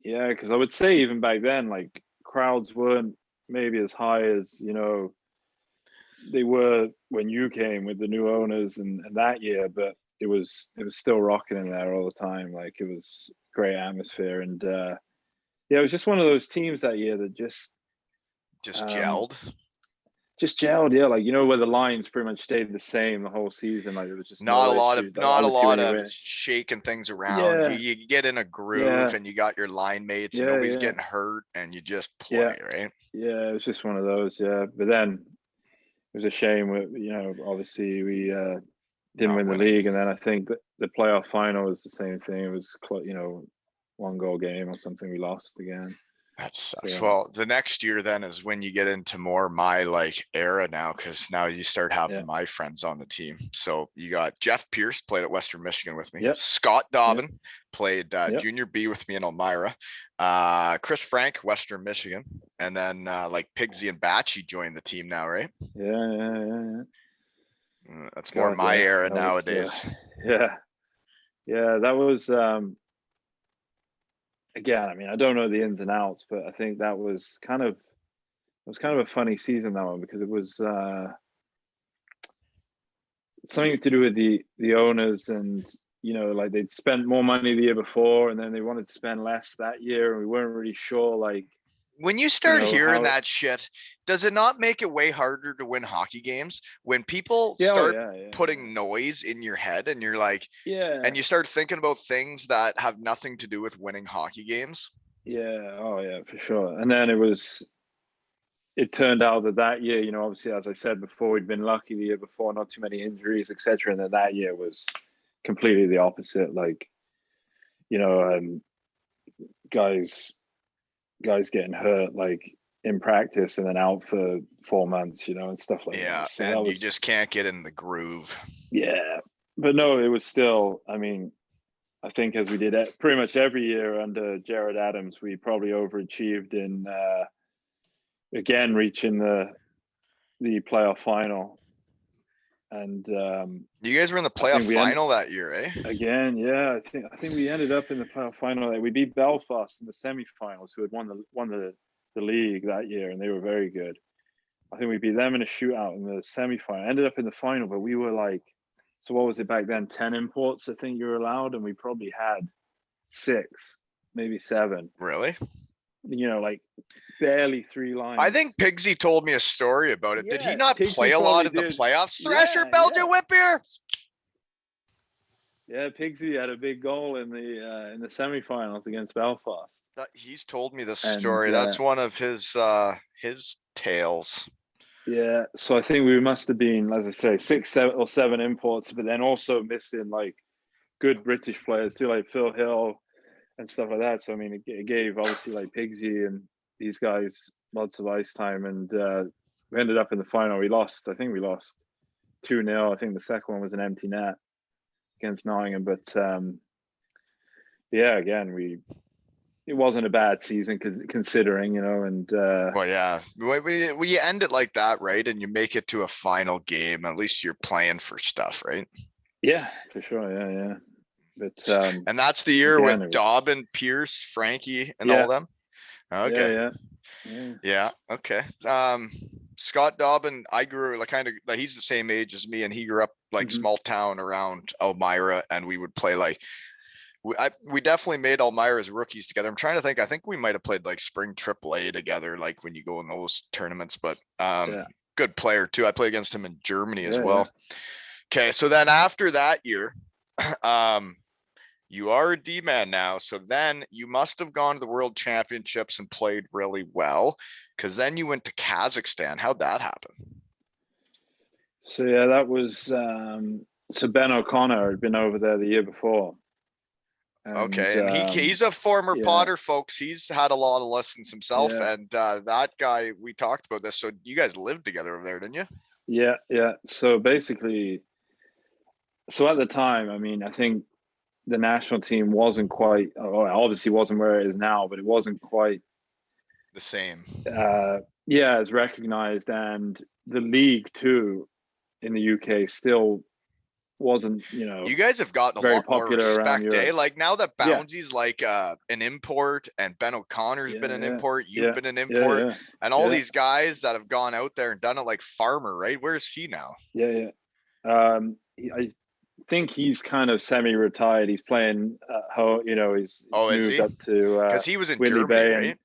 Yeah, because I would say even back then, like crowds weren't maybe as high as, they were when you came with the new owners and that year, but it was still rocking in there all the time. Like it was great atmosphere. And it was just one of those teams that year that just gelled. Just gelled, yeah. Like where the lines pretty much stayed the same the whole season. Like it was just not a lot of shaking things around. Yeah. You get in a groove and you got your line mates and nobody's getting hurt and you just play, right? Yeah, it was just one of those, yeah. But then it was a shame. Obviously we didn't win the league, and then I think the playoff final was the same thing. It was 1 goal game or something. We lost again. That sucks. Well, the next year then is when you get into more my era now, because now you start having my friends on the team. So you got Jeff Pierce played at Western Michigan with me. Yep. Scott Dobbin played junior B with me in Elmira. Chris Frank, Western Michigan, and then Pigsy and Batchy joined the team now, right? Yeah. That's more my era nowadays. Yeah, that was. Again, I mean, I don't know the ins and outs, but I think that was kind of a funny season, that one, because it was something to do with the owners, and they'd spent more money the year before, and then they wanted to spend less that year, and we weren't really sure. When you start hearing that shit, does it not make it way harder to win hockey games when people start putting noise in your head and you're like, and you start thinking about things that have nothing to do with winning hockey games? Yeah. Oh yeah, for sure. And then it turned out that year, obviously, as I said before, we'd been lucky the year before, not too many injuries, etc. And then that year was completely the opposite. Guys getting hurt in practice and then out for 4 months, and stuff like that. So and you just can't get in the groove. Yeah, but no, it was still. I mean, I think as we did it pretty much every year under Jared Adams, we probably overachieved in again reaching the playoff final. And you guys were in the playoff final that year, eh? Again, yeah. I think we ended up in the playoff final. We beat Belfast in the semifinals, who had won the league that year, and they were very good. I think we beat them in a shootout in the semifinal. Ended up in the final, but we were so what was it back then? 10 imports, I think you were allowed, and we probably had 6, maybe 7. Really? Barely 3 lines. I think Pigsy told me a story about it. Did he not play a lot in the playoffs? Thrasher, Belgian whip here. Yeah, Pigsy had a big goal in the semifinals against Belfast. He's told me this story. That's one of his tales. Yeah, so I think we must have been, as I say, 6, 7, or 7 imports, but then also missing like good British players too, like Phil Hill and stuff like that. So I mean, it gave obviously like Pigsy and these guys lots of ice time, and we ended up in the final. We lost. I think we lost 2-0. I think the second one was an empty net against Nottingham, but yeah, again, it wasn't a bad season considering, and Well, yeah, when you end it like that, right, and you make it to a final game, at least you're playing for stuff, right? yeah, for sure, yeah. But And that's the year again, with it was Dobbin, Pierce, Frankie, and all yeah, them. Okay. yeah. Yeah. Okay. Scott Dobbin, I grew like kind of like he's the same age as me, and he grew up like Hmm. small town around Elmira, and we would play like we definitely made Elmira as rookies together. I'm trying to think. I think we might have played like spring AAA together, like when you go in those tournaments. But Yeah, good player too. I play against him in Germany as yeah. well. Okay, so then after that year, you are a D-man now. So then you must have gone to the World Championships and played really well, because then you went to Kazakhstan. How'd that happen? So yeah, that was so Ben O'Connor had been over there the year before, and Okay, and he's a former yeah, Potter, folks. He's had a lot of lessons himself, yeah, and that guy, we talked about this. So you guys lived together over there, didn't you? yeah. So basically, so at the time, I mean, I think the national team wasn't quite, well, obviously wasn't where it is now, but it wasn't quite, The same. yeah, as recognized, and the league too in the UK still wasn't, You guys have gotten a very lot more popular around respect, eh? Europe. Like now that Yeah, Bounsy's like an import, and Ben O'Connor's been an yeah, import, you've yeah, been an yeah, import, yeah, and all yeah, these guys that have gone out there and done it, like Farmer, right? Where's he now? yeah. I think he's kind of semi-retired. He's playing he's Oh, is moved he? up to Because he was in Whitley Germany, Bay and right?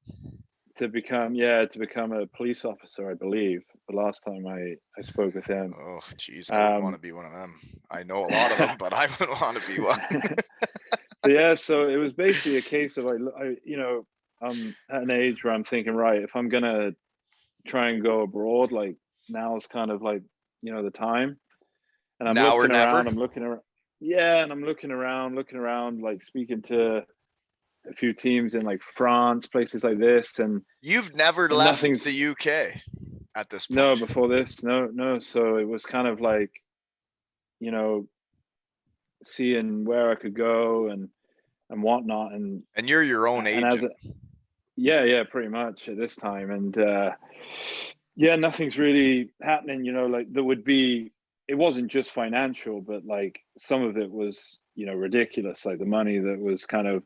to become a police officer, I believe. The last time I spoke with him. Oh, geez, I wouldn't want Um, to be one of them. I know a lot of them, but I wouldn't want to be one. but yeah, so it was basically a case of I'm at an age where I'm thinking, right, if I'm gonna try and go abroad, like now is kind of like the time. And I'm Now or looking never. around, yeah, and I'm looking around, like speaking to a few teams in like France, places like this, and You've never left the nothing's UK at this no point. before this, no. So it was kind of like, you know, seeing where I could go and whatnot, And you're your own and as agent. a, yeah, pretty much at this time, and yeah, nothing's really happening. Like there would be. It wasn't just financial, but like some of it was, ridiculous. Like the money that was kind of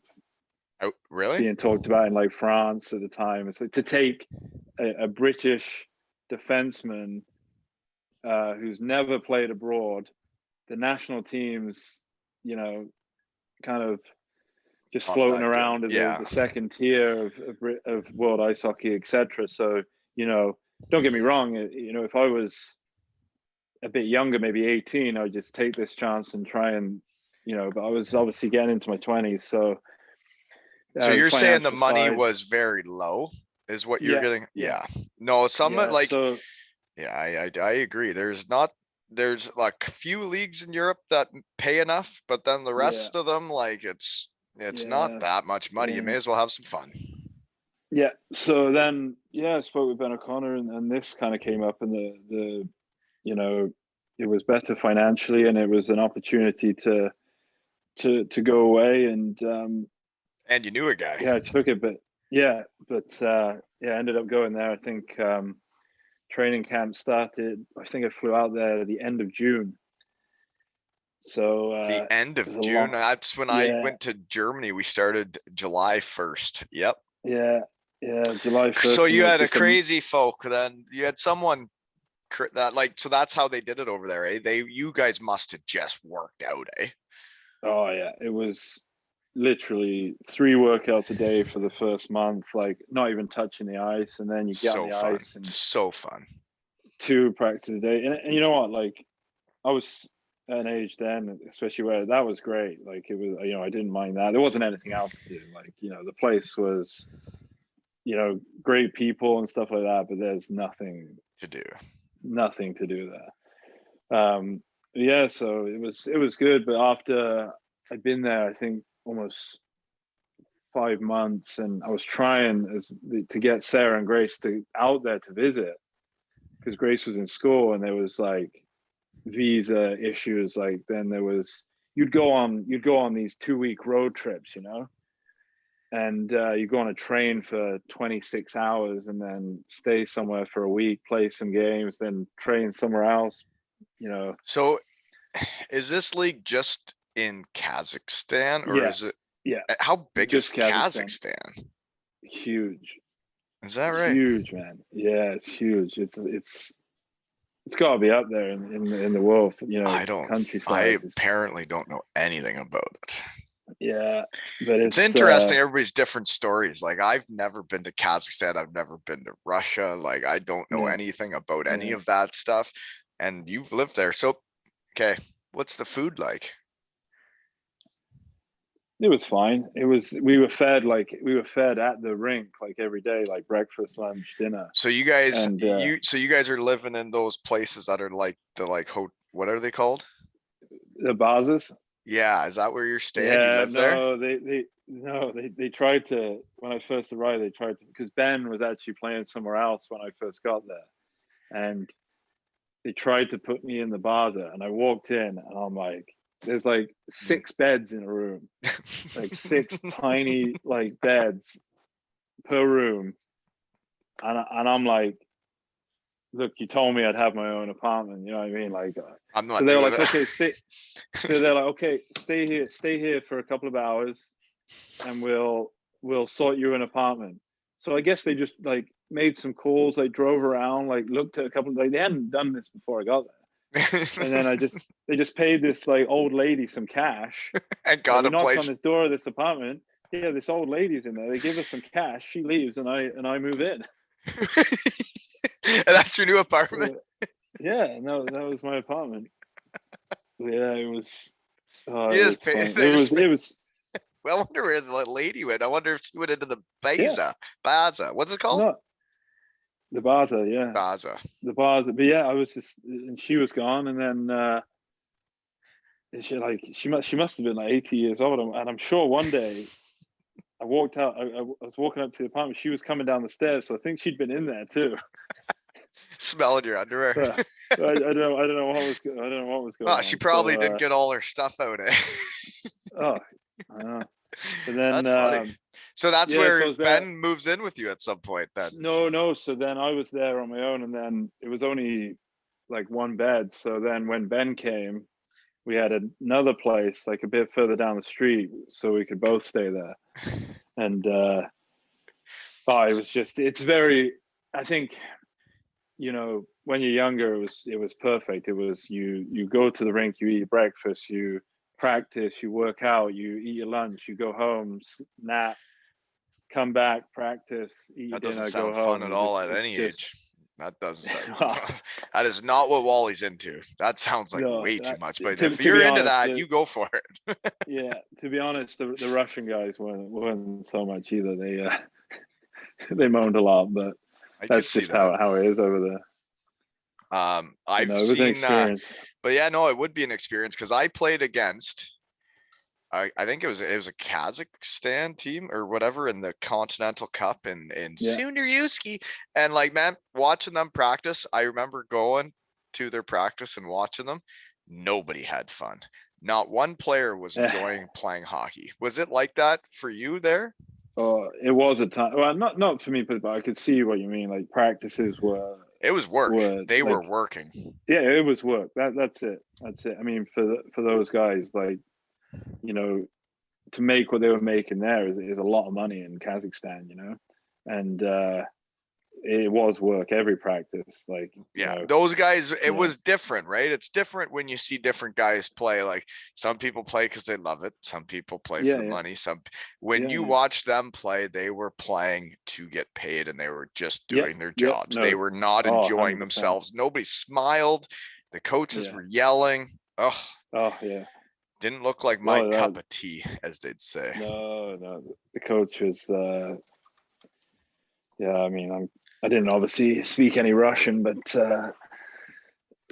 Oh, really? being talked about in like France at the time. It's like to take a British defenseman who's never played abroad, the national teams, you know, kind of just Not floating that good. around at the Yeah. second tier of world ice hockey, etc. So, don't get me wrong. If I was a bit younger, maybe 18, I'd just take this chance and try and, but I was obviously getting into my 20s. So So the you're saying the financial money side, was very low, is what you're yeah, getting? yeah, Yeah. No, some yeah. like, So yeah, I agree. There's like a few leagues in Europe that pay enough, but then the yeah, rest of them, like it's not yeah, that much money. You yeah, may as well have some fun. yeah. So then, yeah, I spoke with Ben O'Connor, and this kind of came up, and you know, it was better financially, and it was an opportunity to go away, and And you knew a guy. yeah, I took it, but yeah, I ended up going there. I think training camp started. I think I flew out there at the end of June, so The end it was of a June. long, That's when I yeah, went to Germany. We started July 1st. Yep. yeah, yeah, July So 1st, and you it was had a just a crazy folk. Then you had someone that like, so that's how they did it over there, eh? You guys must have just worked out, eh? oh yeah, it was literally 3 workouts a day for the first month, like not even touching the ice, and then you get on So the fun. ice and So fun. 2 practices a day, and you know what, like I was at an age then, especially where that was great. Like it was, I didn't mind that. There wasn't anything else to do. Like, the place was, great people and stuff like that, but there's nothing To do. nothing to do there. Yeah, so it was good, but after I'd been there, I think almost 5 months, and I was trying to get Sarah and Grace out there to visit, because Grace was in school and there was like visa issues. Like then there was you'd go on these 2-week road trips, and you go on a train for 26 hours and then stay somewhere for a week, play some games, then train somewhere else. So is this league just in Kazakhstan, or Yeah, is it? yeah, How big is just Kazakhstan. Kazakhstan? Huge, Is that right? huge, man. Yeah, it's huge. It's got to be up there in the world, I countryside. apparently don't know anything about it. Yeah, but It's interesting. Everybody's different stories. Like I've never been to Kazakhstan. I've never been to Russia. Like I don't know anything about any of that stuff. And you've lived there. So, okay. What's the food like? It was fine. We were fed at the rink like every day, like breakfast, lunch, dinner. So you guys, And you guys are living in those places that are like what are they called? the bases. Yeah, is that where you're staying? You Yeah, live there? they tried to, when I first arrived, because Ben was actually playing somewhere else when I first got there, and they tried to put me in the baza, and I walked in and I'm like, there's like 6 beds in a room, like 6 tiny like beds per room, and I'm like, look, you told me I'd have my own apartment, you know what I mean? Like, I'm not. so they're like, okay, stay. So they're like, okay, stay here for a couple of hours, and we'll sort you an apartment. So I guess they just like made some calls, like drove around, like looked at a couple. Like they hadn't done this before I got there, and then they just paid this like old lady some cash. And got we a knocked place on this door of this apartment. Yeah, this old lady's in there. They give us some cash. She leaves, and I move in. And that's your new apartment. Yeah, no, that was my apartment. Yeah, it was. Oh, You it just was pay- fun. they It just was. pay- It was. Well, I wonder where the lady went. I wonder if she went into the Yeah, Baza. What's it called? no, the Baza. Yeah, Baza. the Baza. But yeah, I was just, and she was gone, and then she must have been like 80 years old, and I'm sure one day I walked out. I was walking up to the apartment. She was coming down the stairs, so I think she'd been in there too. Smelling your underwear. But I don't know. I don't know what was going Oh, on. she probably So, didn't get all her stuff out. oh, I know. But then That's funny. So that's yeah, so I where was there. Ben moves in with you at some point then. No. So then I was there on my own, and then it was only like 1 bed. So then when Ben came, we had another place like a bit further down the street, so we could both stay there. And it was just, it's very, I think, when you're younger, it was perfect. It was you go to the rink, you eat breakfast, you practice, you work out, you eat your lunch, you go home, nap, come back, practice, eat That dinner, doesn't go sound home. fun at all at any age. That doesn't sound. That is not what Wally's into. That sounds like way too much. But if you're into that, you go for it. Yeah, to be honest, the Russian guys weren't so much either. They they moaned a lot, but that's just how it is over there. I've it was an experience. But yeah, no, it would be an experience because I played against. I think it was a Kazakhstan team or whatever in the Continental Cup in Sundaryuski. And like, man, watching them practice, I remember going to their practice and watching them. Nobody had fun. Not one player was enjoying playing hockey. Was it like that for you there? Oh, it was a time. Well, not for me, but I could see what you mean. Like practices were. It was work. They were working. Yeah, it was work. That's it. I mean, for those guys, like, to make what they were making there is a lot of money in Kazakhstan, and it was work every practice. Like, those guys, it was different, right? It's different when you see different guys play. Like some people play because they love it. Some people play for the money. When you watch them play, they were playing to get paid and they were just doing their jobs. They were not enjoying 100%. themselves. Nobody smiled. The coaches were yelling. Oh yeah. Didn't look like my cup of tea, as they'd say. No. The coach was, I mean, I didn't obviously speak any Russian, but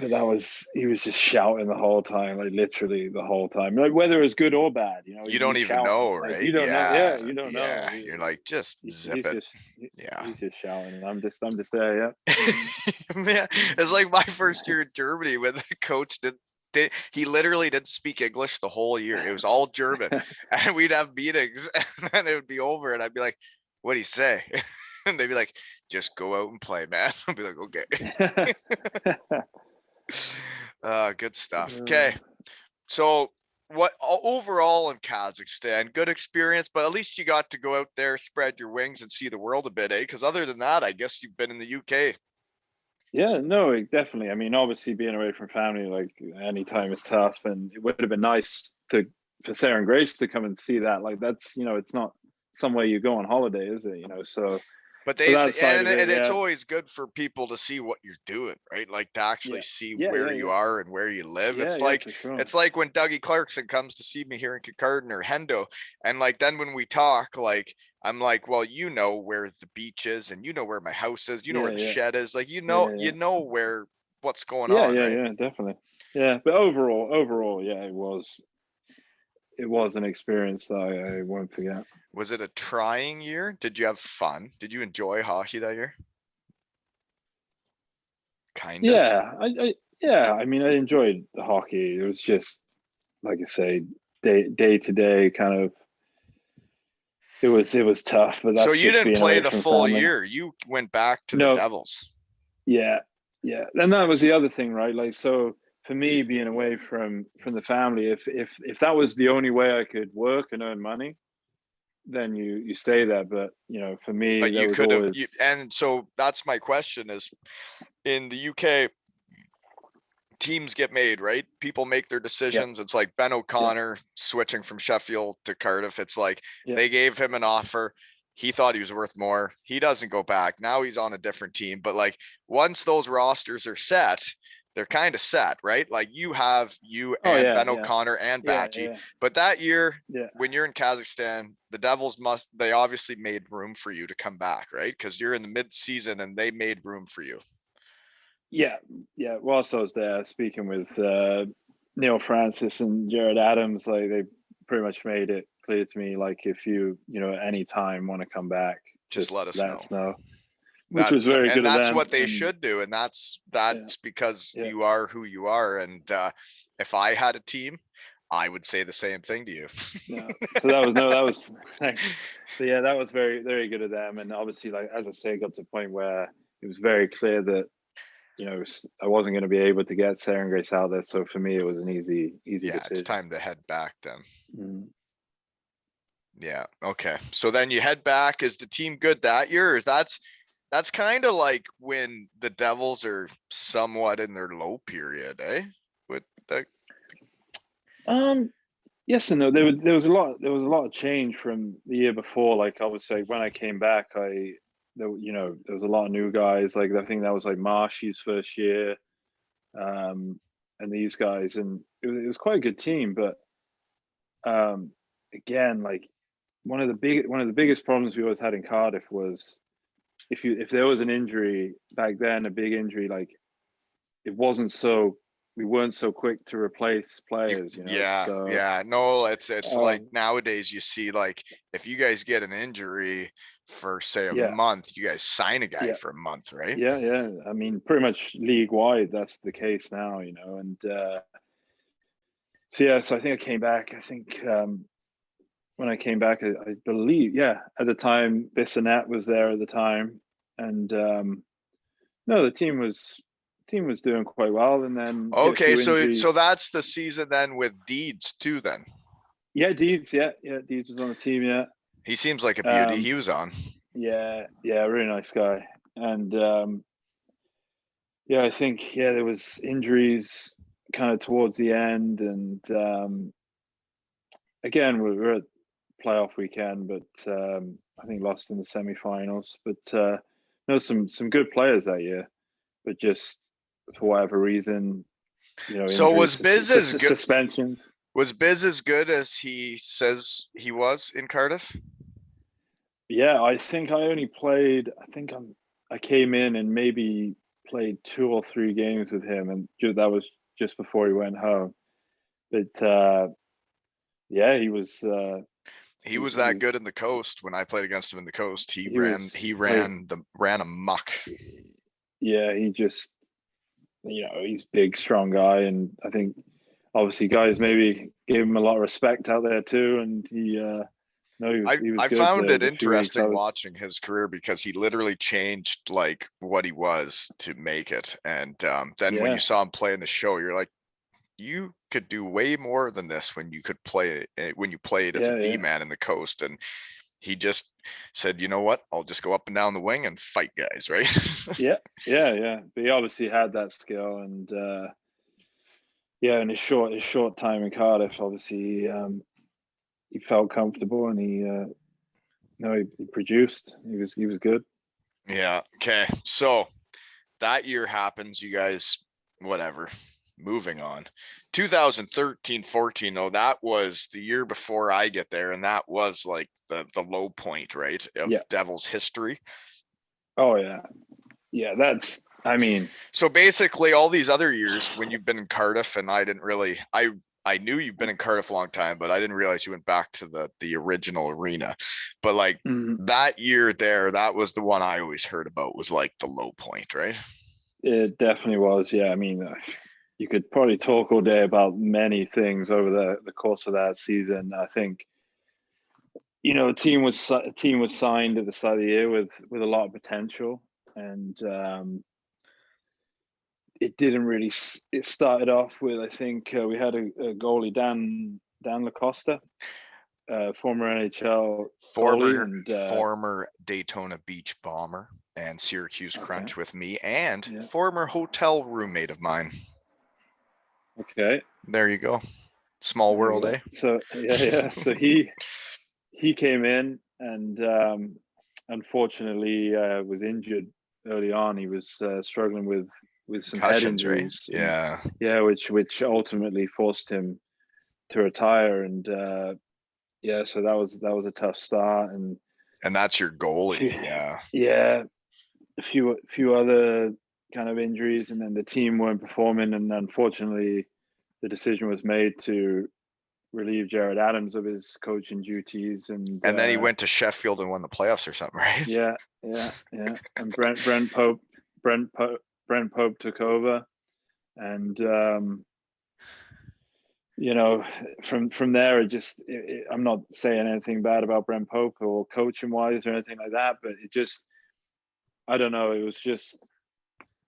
But he was just shouting the whole time, like literally the whole time, like whether it was good or bad, You don't he's even shouting, know, like right? you don't know, Yeah. you don't know. Yeah. You're like, just zip He's it. just Yeah. he's just shouting, and I'm just there, yeah. Man, it's like my first year in Germany when the coach did he literally didn't speak English the whole year. It was all German. And we'd have meetings and then it would be over and I'd be like, what'd he say? And they'd be like, just go out and play, man. I'd be like, okay. Good stuff. Okay. So what overall in Kazakhstan, good experience, but at least you got to go out there, spread your wings and see the world a bit, eh? Because other than that, I guess you've been in the UK. Yeah, no, definitely. I mean, obviously being away from family, like any time is tough, and it would have been nice for Sarah and Grace to come and see that. Like that's, it's not somewhere you go on holiday, is it? So But for that side and of it, it's yeah, always good for people to see what you're doing, right? Like to actually yeah, see yeah, where yeah, you yeah, are and where you live. yeah, It's yeah, like for sure. it's like when Dougie Clarkson comes to see me here in Kincardine or Hendo, and like then when we talk, like I'm like, well, you know where the beach is, and you know where my house is, you know where Yeah, the yeah, shed is, like yeah, you yeah, know where what's going yeah, on, yeah, right? yeah, definitely. Yeah, but overall, yeah, it was an experience that I won't forget. Was it a trying year? Did you have fun? Did you enjoy hockey that year? Kinda. Yeah, yeah, I mean, I enjoyed the hockey. It was just like I say, day to day kind of. It was tough, but So that's you just didn't being play away the from full family. year. You went back to the No, Devils. yeah, yeah, and that was the other thing, right? Like, so for me, being away from the family, if that was the only way I could work and earn money, then you stay there. But for me, But there you was could have, always and so that's my question is in the UK, teams get made, right? People make their yeah, decisions. It's like Ben yeah, O'Connor switching from Sheffield to Cardiff. It's like yeah, they gave him an offer. He thought he was worth more. He doesn't go back. Now he's on a different team. But like once those rosters are set, they're kind of set, right? Like you have you oh and yeah, Ben yeah, O'Connor and yeah, Batchy. yeah, But that year, yeah. when you're in Kazakhstan, the Devils they obviously made room for you to come back, right? Because you're in the mid season and they made room for you. Yeah, yeah. Whilst I was there speaking with Neil Francis and Jared Adams, like they pretty much made it clear to me, like if at any time want to come back, Just just let us let know. us know, which was very And good of that's them. what they And should do. And that's yeah, because yeah, you are who you are. And if I had a team, I would say the same thing to you. yeah. So that was no, that was thanks. So yeah, that was very very good of them. And obviously, like as I say, got to a point where it was very clear that I wasn't going to be able to get Sarah and Grace out there. So for me, it was an easy Yeah, it's decision. time to head back then. Mm. Yeah. Okay. So then you head back. Is the team good that year? Or that's kind of like when the Devils are somewhat in their low period, eh? With the Um, Yes and no. There was a lot of change from the year before. Like obviously when I came back, there was a lot of new guys. Like I think that was like Marshy's first year, and these guys, and it was quite a good team. But um, again, like one of the biggest problems we always had in Cardiff was if there was an injury back then, a big injury, like it wasn't so we weren't so quick to replace players. So yeah. No, it's like um, nowadays you see like if you guys get an injury for say a yeah. month, you guys sign a guy Yeah, for a month, right? yeah, yeah. I mean, pretty much league wide, that's the case now, And so yeah, so I think I came back. I think when I came back, I believe, yeah, at the time, Bissonnette was there at the time, and no, the team was doing quite well, and then yeah, a Okay, few so injuries. that's the season then with Deeds too then. Yeah, Deeds, yeah, Deeds was on the team, yeah. He seems like a beauty. Um, He was on. yeah, yeah, really nice guy, and yeah, I think there was injuries kind of towards the end, and again we were at playoff weekend, but I think lost in the semifinals. But no, some good players that year, but just for whatever reason, So was injuries, Biz as good? suspensions. Was Biz as good as he says he was in Cardiff? Yeah, I think I only played. I think I came in and maybe played 2 or 3 games with him, and that was just before he went home. But yeah, he was that good in the coast. When I played against him in the coast, he ran amok. Yeah, he just, he's big, strong guy, and I think obviously guys maybe gave him a lot of respect out there too, and he was I good. found it the few weeks interesting watching his career because he literally changed like what he was to make it. And then when you saw him play in the show, you're like, you could do way more than this when you could play when you played as a D-man in the coast. And he just said, you know what, I'll just go up and down the wing and fight guys, right? yeah. But he obviously had that skill, and in his short time in Cardiff, obviously he felt comfortable, and he produced. He was good. Yeah. Okay. So that year happens. You guys, whatever. Moving on. 2013-14, though, that was the year before I get there, and that was like the low point, right, of Devils history. Oh yeah. That's. I mean, so basically, all these other years when you've been in Cardiff, and I knew you've been in Cardiff a long time, but I didn't realize you went back to the original arena. But like that year there, that was the one I always heard about, was like the low point, right? It definitely was. Yeah, I mean, you could probably talk all day about many things over the course of that season. I think, a team was signed at the start of the year with a lot of potential, and it didn't really. It started off with, I think, we had a goalie, Dan Lacosta, former NHL former Daytona Beach Bomber and Syracuse Crunch with me, and former hotel roommate of mine. Okay, there you go. Small world, eh? So so he came in, and unfortunately was injured early on. He was struggling with some head injuries, right? which ultimately forced him to retire. And so that was a tough start. And that's your goalie. A few other kind of injuries, and then the team weren't performing, and unfortunately the decision was made to relieve Jared Adams of his coaching duties, and then he went to Sheffield and won the playoffs or something, right? Yeah. And Brent Pope took over, and from there, I'm not saying anything bad about Brent Pope or coaching wise or anything like that, but it just, I don't know, it was just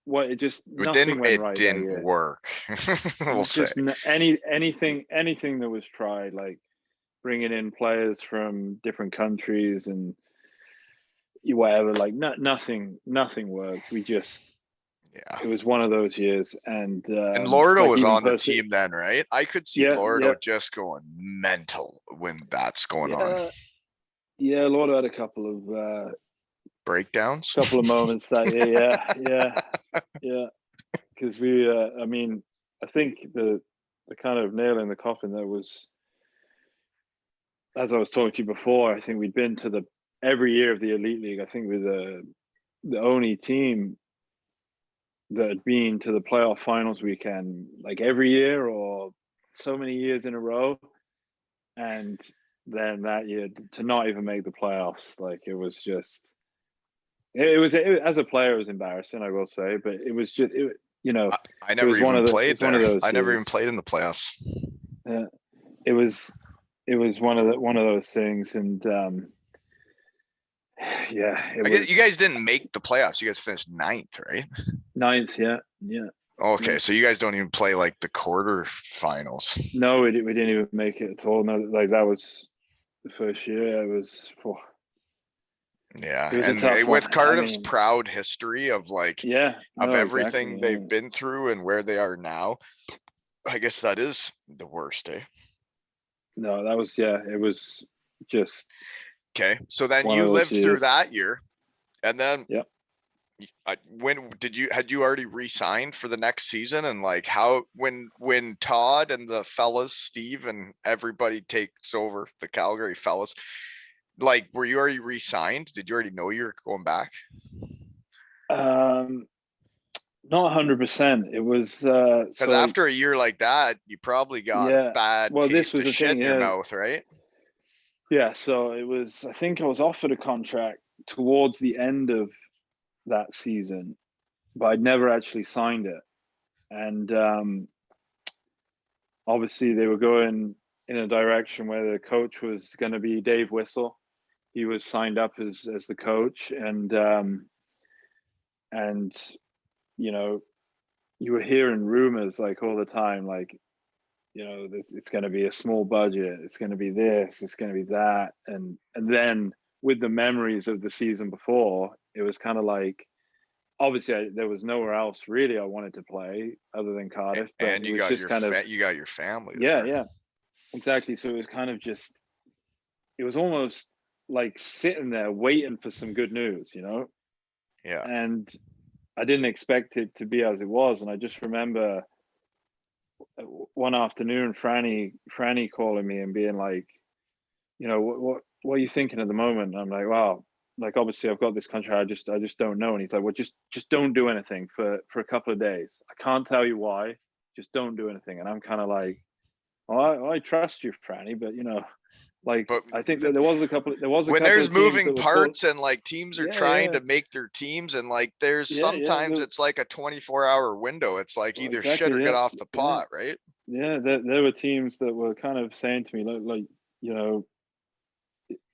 nothing went right. It didn't work. We'll say anything that was tried, like bringing in players from different countries and whatever, like nothing worked. It was one of those years, and Lordo was on the team then, right? I could see Lordo just going mental when that's going on. Yeah, Lordo had a couple of breakdowns, couple of moments that yeah. Because I think the kind of nail in the coffin there was, as I was talking to you before, I think we'd been to every year of the Elite League. I think we're the only team that had been to the playoff finals weekend, like every year or so many years in a row. And then that year to not even make the playoffs, like it was just, as a player, it was embarrassing, I will say, but it was just, I never even played there. I never even played in the playoffs. Yeah, it was one of those things, and you guys didn't make the playoffs. You guys finished 9th, right? 9th, yeah. Okay, so you guys don't even play like the quarterfinals. No, we didn't even make it at all. No, like that was the first year. It was Yeah, and with Cardiff's proud history of everything they've been through and where they are now, I guess that is the worst, eh? No, that was it was just okay. So then you lived through that year, and then when had you already re-signed for the next season? And like when Todd and the fellas, Steve and everybody takes over, the Calgary fellas, like, were you already re-signed? Did you already know you were going back? Not 100%. It was Because so after a year like that, you probably got a yeah. bad Well, this taste was of the shit thing. in your Yeah, mouth, right? yeah. So it was. I think I was offered a contract towards the end of that season, but I'd never actually signed it. And obviously, they were going in a direction where the coach was going to be Dave Whistle. He was signed up as the coach, and you know, you were hearing rumors like all the time, like it's going to be a small budget, it's going to be this, it's going to be that, and then with the memories of the season before, it was kind of like obviously there was nowhere else really I wanted to play other than Cardiff, but And it was just kind of you got your family yeah, there. yeah, exactly. So it was kind of just it was almost like sitting there waiting for some good news, Yeah. and I didn't expect it to be as it was. And I just remember one afternoon, Franny calling me and being like, what are you thinking at the moment? And I'm like, wow, like obviously I've got this contract. I just don't know. And he's like, well, just don't do anything for a couple of days. I can't tell you why. Just don't do anything. And I'm kind of like, oh, I trust you, Franny, but like But I think that there was a when couple there's of teams that moving were called. parts and like teams are Yeah, trying yeah, to make their teams, and like there's yeah. sometimes it's like a 24-hour window. It's like Well, either shit or exactly. get Yeah, off the yeah, pot, right? yeah. There were teams that were kind of saying to me, like you know,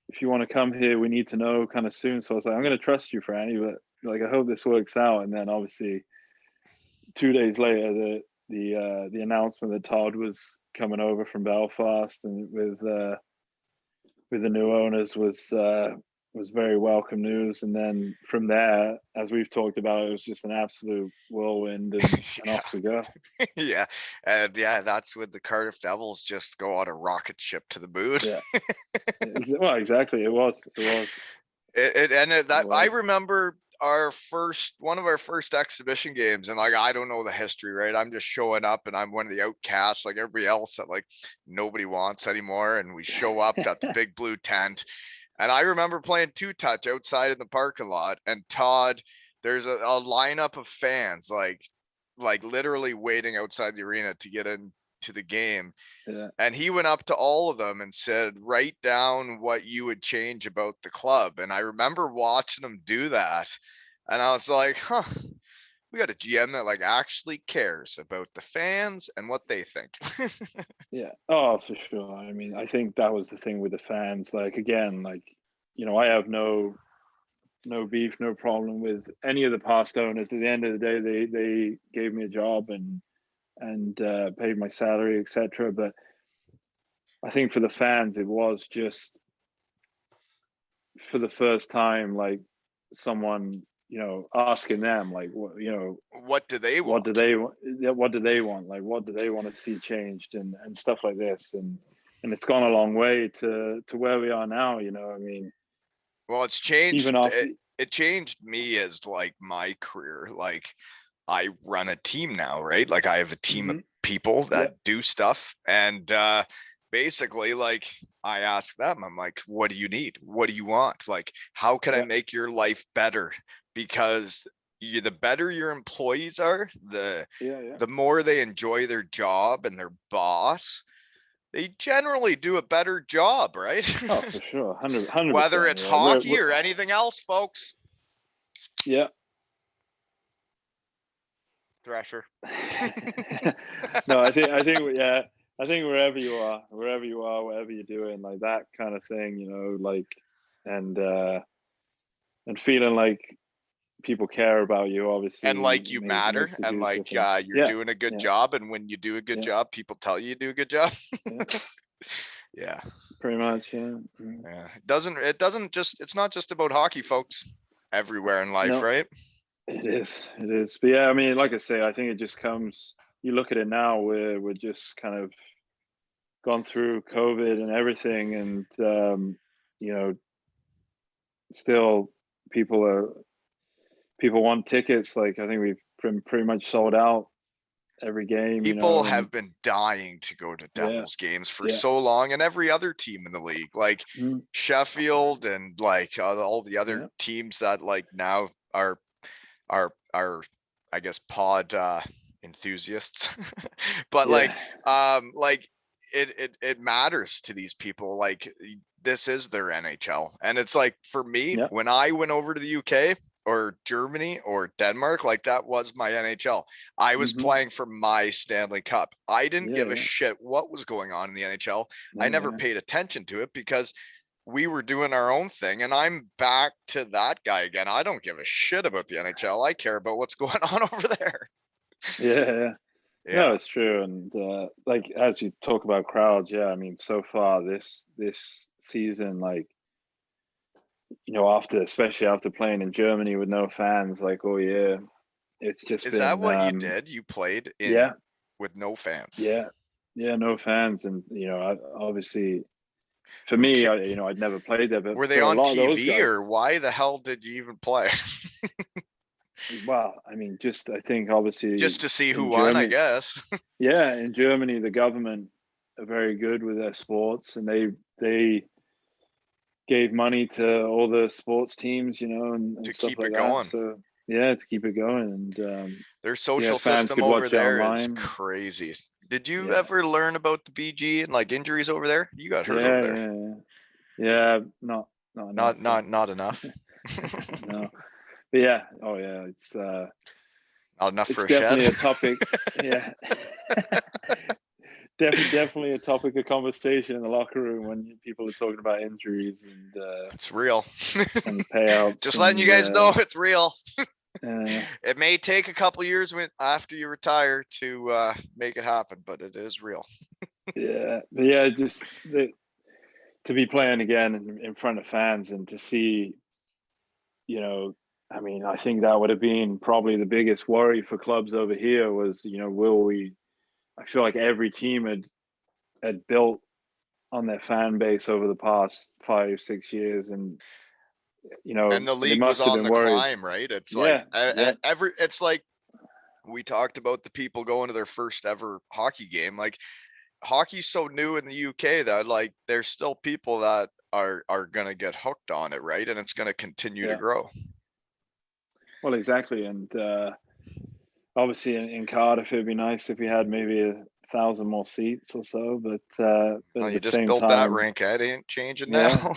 if you want to come here, we need to know kind of soon. So I was like, I'm going to trust you, Franny, but like, I hope this works out. And then obviously 2 days later, the announcement that Todd was coming over from Belfast and with the new owners was very welcome news. And then from there, as we've talked about, it was just an absolute whirlwind, and Yeah. off we go. Yeah. And yeah, that's when the Cardiff Devils just go on a rocket ship to the moon. Yeah. Well, exactly. It That I was. remember one of our first exhibition games, and like I don't know the history, right? I'm just showing up and I'm one of the outcasts like everybody else that like nobody wants anymore. And we show up at the big blue tent. And I remember playing two touch outside in the parking lot. And Todd, there's a lineup of fans like literally waiting outside the arena to get into the game. Yeah. And he went up to all of them and said, write down what you would change about the club. And I remember watching him do that. And I was like, huh, we got a GM that like actually cares about the fans and what they think. Yeah. Oh, for sure. I mean, I think that was the thing with the fans. Like again, like I have no beef, no problem with any of the past owners. At the end of the day, they gave me a job and paid my salary, etc. But I think for the fans, it was just for the first time, like someone asking them, like What do they what do want? they what do they want, like what do they want to see changed and stuff like this, and it's gone a long way to where we are now. I mean, Well, it's even changed. after. It changed me as like my career. Like I run a team now, right? Like I have a team of Mhm. people Yeah, that do stuff. And basically, like I ask them, I'm like, what do you need? What do you want? Like, how can I yeah, make your life better? Because the better your employees are, yeah, yeah. the more they enjoy their job and their boss, they generally do a better job, right? Oh, for sure, 100%. Whether it's Yeah, hockey or anything else, folks. yeah. Thresher. No, I think yeah, I think wherever you are, whatever you're doing, like that kind of thing, like and uh and feeling like people care about you And obviously like you matter, makes a and huge like difference. you're Yeah, doing a good yeah, job, and when you do a good yeah, job, people tell you do a good job. yeah. Yeah. Pretty much, yeah. Mm. Yeah. It's not just about hockey, folks. Everywhere in life, No, right? it is. But yeah, I mean, like I say, I think it just comes. You look at it now, we're just kind of gone through COVID and everything, and you know, still people are people want tickets. Like I think we've pretty much sold out every game, People and have been dying to go to yeah, Devils games for yeah, so long, and every other team in the league, like mm, Sheffield and like all the other yeah, teams that like now are I guess, pod enthusiasts. But Yeah. like it matters to these people. Like this is their NHL. And it's like for me, Yeah. when I went over to the UK or Germany or Denmark, like that was my NHL. I was Hmm. playing for my Stanley Cup. I didn't Yeah. give a Yeah. shit what was going on in the NHL. I No. never Yeah. paid attention to it because we were doing our own thing, and I'm back to that guy again. I don't give a shit about the NHL. I care about what's going on over there. Yeah. Yeah. No, Yeah. it's true. And like as you talk about crowds, yeah, I mean, so far this season, like, after, especially after playing in Germany with no fans, like, oh yeah, it's just Is that been what you did? You played in yeah, with no fans? yeah, yeah, no fans. And obviously for Who me, ca- I'd never played there, but Were they for a on lot of those TV, guys, or why the hell did you even play? well, I mean, just I think obviously Just to see who in won, I Germany, guess. yeah, in Germany, the government are very good with their sports, and they gave money to all the sports teams, and To stuff keep like it that. going. So yeah, to keep it going, and Their yeah, social fans system could over watch it there is online. crazy. Did you Yeah, ever learn about the BG and like injuries over there? You got hurt over yeah, there. yeah, yeah. Yeah, not enough, Not but not not enough. no, but yeah, oh yeah, Not enough for it's a shed. definitely a topic. Yeah, definitely a topic of conversation in the locker room when people are talking about injuries It's real. and payouts Just letting you guys know it's real. uh, It may take a couple years after you retire to make it happen, but it is real. yeah, but yeah, just to be playing again in front of fans and to see, I mean, I think that would have been probably the biggest worry for clubs over here was, will we? I feel like every team had built on their fan base over the past 5, 6 years, and And the they league was must have on been the worried. climb, right? It's like Yeah, yeah, it's like we talked about the people going to their first ever hockey game. Like hockey's so new in the UK that like there's still people that are gonna get hooked on it, right? And it's gonna continue to yeah. grow. Well, exactly, and obviously in Cardiff, it'd be nice if we had maybe 1,000 more seats or so. But Oh, at you the just same built that time, rink. It ain't changing yeah, now.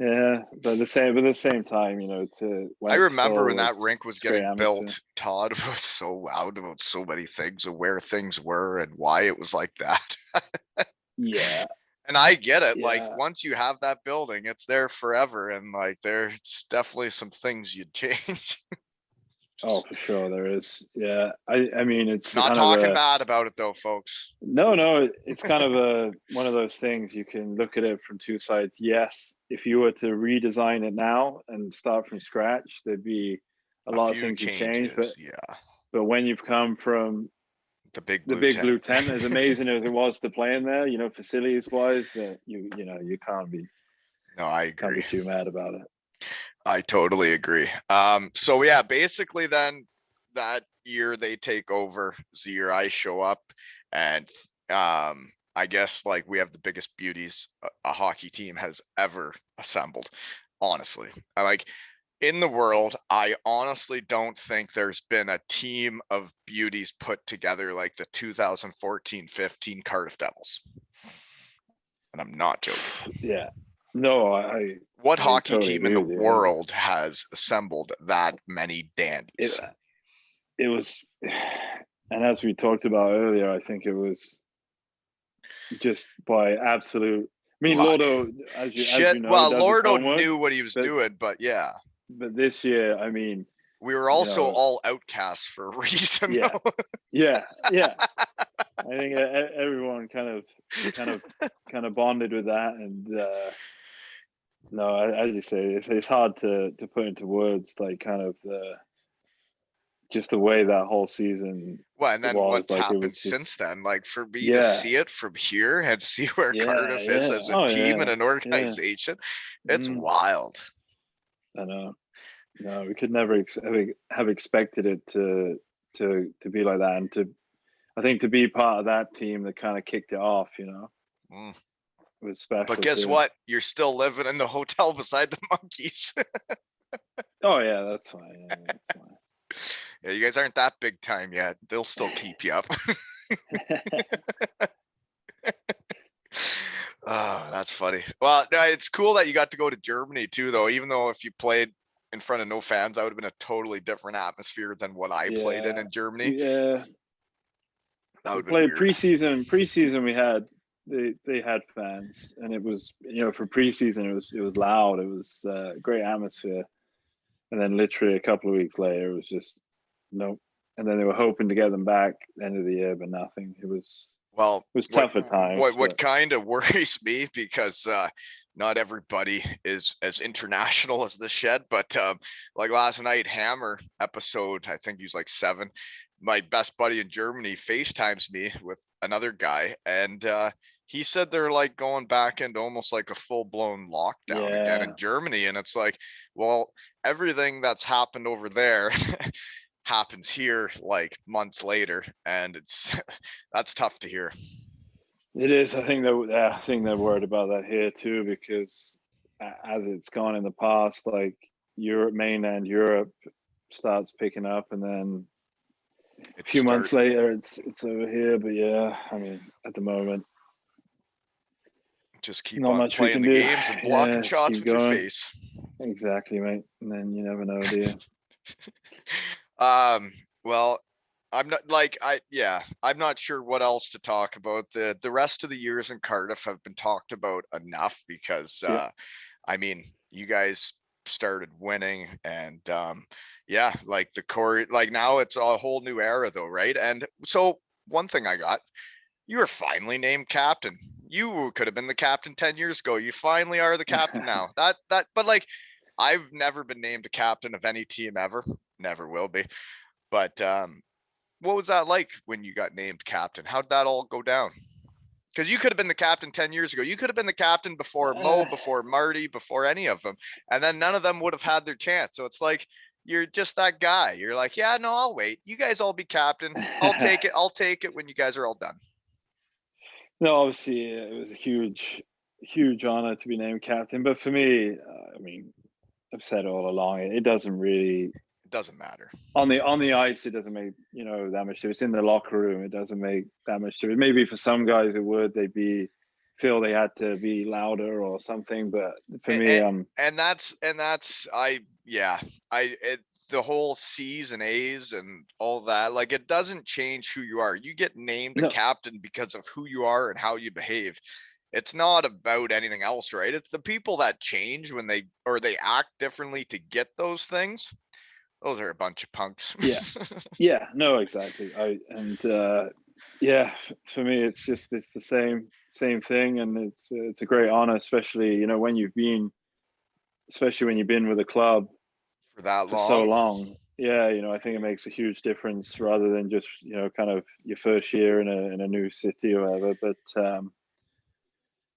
yeah. But at the same time, to I when it's remember when full, that it's rink was it's great getting atmosphere. built, Todd was so loud about so many things of where things were and why it was like that. Yeah, And I get it. Like yeah. once you have that building, it's there forever. And like there's definitely some things you'd change. Oh, Just for sure there is. Yeah, I mean, it's not kind of talking a bad about it though, folks. no. It's kind of a one of those things you can look at it from two sides. Yes, if you were to redesign it now and start from scratch, there'd be a A lot of few things you change. But changes. Yeah. but when you've come from The big the blue big tent. blue tent, as amazing as it was to play in there, facilities wise, that you No, I can't be agree. too mad about it. I totally agree. So yeah, basically then that year they take over is the year I show up, and I guess like we have the biggest beauties a hockey team has ever assembled. Honestly, I like in the world, I honestly don't think there's been a team of beauties put together like the 2014-15 Cardiff Devils. And I'm not joking. Yeah, no, What I hockey totally team in agree the with you. world has assembled that many It dandies? it was, and as we talked about earlier, I think it was just by absolute. I mean, Luck. Lordo, as you Shit. know, Well, does his Lordo homework, knew what he was but doing, but yeah, this year, I mean, we were you also know, all outcasts for a reason. yeah, yeah, yeah. I think everyone kind of bonded with that, and no, as you say, it's hard to put into words, like kind of just the way that whole season Well, and then was. what's Like it happened was just since then? Like for me to yeah, see it from here and see where yeah, Cardiff is yeah. as a Oh team and yeah, an yeah. organization, it's Mm, wild. I know. No, we could never have expected it to be like that, and I think to be part of that team that kind of kicked it off, Mm. was But special guess too. what? You're still living in the hotel beside the monkeys. Oh yeah, that's fine. Yeah, that's fine. Yeah, you guys aren't that big time yet. They'll still keep you up. Oh, that's funny. Well, no, it's cool that you got to go to Germany too, though. Even though if you played in front of no fans, that would have been a totally different atmosphere than what I played in Germany. Yeah. That We would have been played weird. preseason we had they had fans, and it was, for preseason it was loud. It was a great atmosphere. And then literally a couple of weeks later it was just nope. And then they were hoping to get them back end of the year, but nothing. It was tough at times. What kind of worries me, because not everybody is as international as the Shed, but like last night, Hammer episode, I think he's like 7. My best buddy in Germany FaceTimes me with another guy, and he said they're like going back into almost like a full-blown lockdown again in Germany. And it's like, well, everything that's happened over there happens here like months later, and that's tough to hear. It is. I think they're worried about that here too, because as it's gone in the past, like mainland Europe starts picking up, and then a few months later it's over here. But yeah, I mean, at the moment, just keep on playing the games and blocking shots with your face. Exactly, mate. And then you never know, do you? Well, I'm not sure what else to talk about. The rest of the years in Cardiff have been talked about enough, because I mean, you guys started winning, and like the core, like now it's a whole new era though, right? And so one thing you were finally named captain. You could have been the captain 10 years ago. You finally are the captain now. But like, I've never been named a captain of any team ever. Never will be. But what was that like when you got named captain? How'd that all go down? Because you could have been the captain 10 years ago. You could have been the captain before Mo, before Marty, before any of them. And then none of them would have had their chance. So it's like, you're just that guy. You're like, yeah, no, I'll wait. You guys all be captain. I'll take it. I'll take it when you guys are all done. No, obviously it was a huge honor to be named captain. But for me, I mean, I've said all along, it doesn't matter on the ice. It doesn't make that much difference. In the locker room, it doesn't make that much difference. Maybe for some guys it would. Feel they had to be louder or something. But for me, the whole C's and A's and all that, like, it doesn't change who you are. You get named a captain because of who you are and how you behave. It's not about anything else, right? It's the people that change when they act differently to get those things. Those are a bunch of punks. Yeah, no, exactly. For me, it's the same thing, and it's a great honor, especially when you've been with a club for that long. So long. Yeah, I think it makes a huge difference rather than just kind of your first year in a new city or whatever. But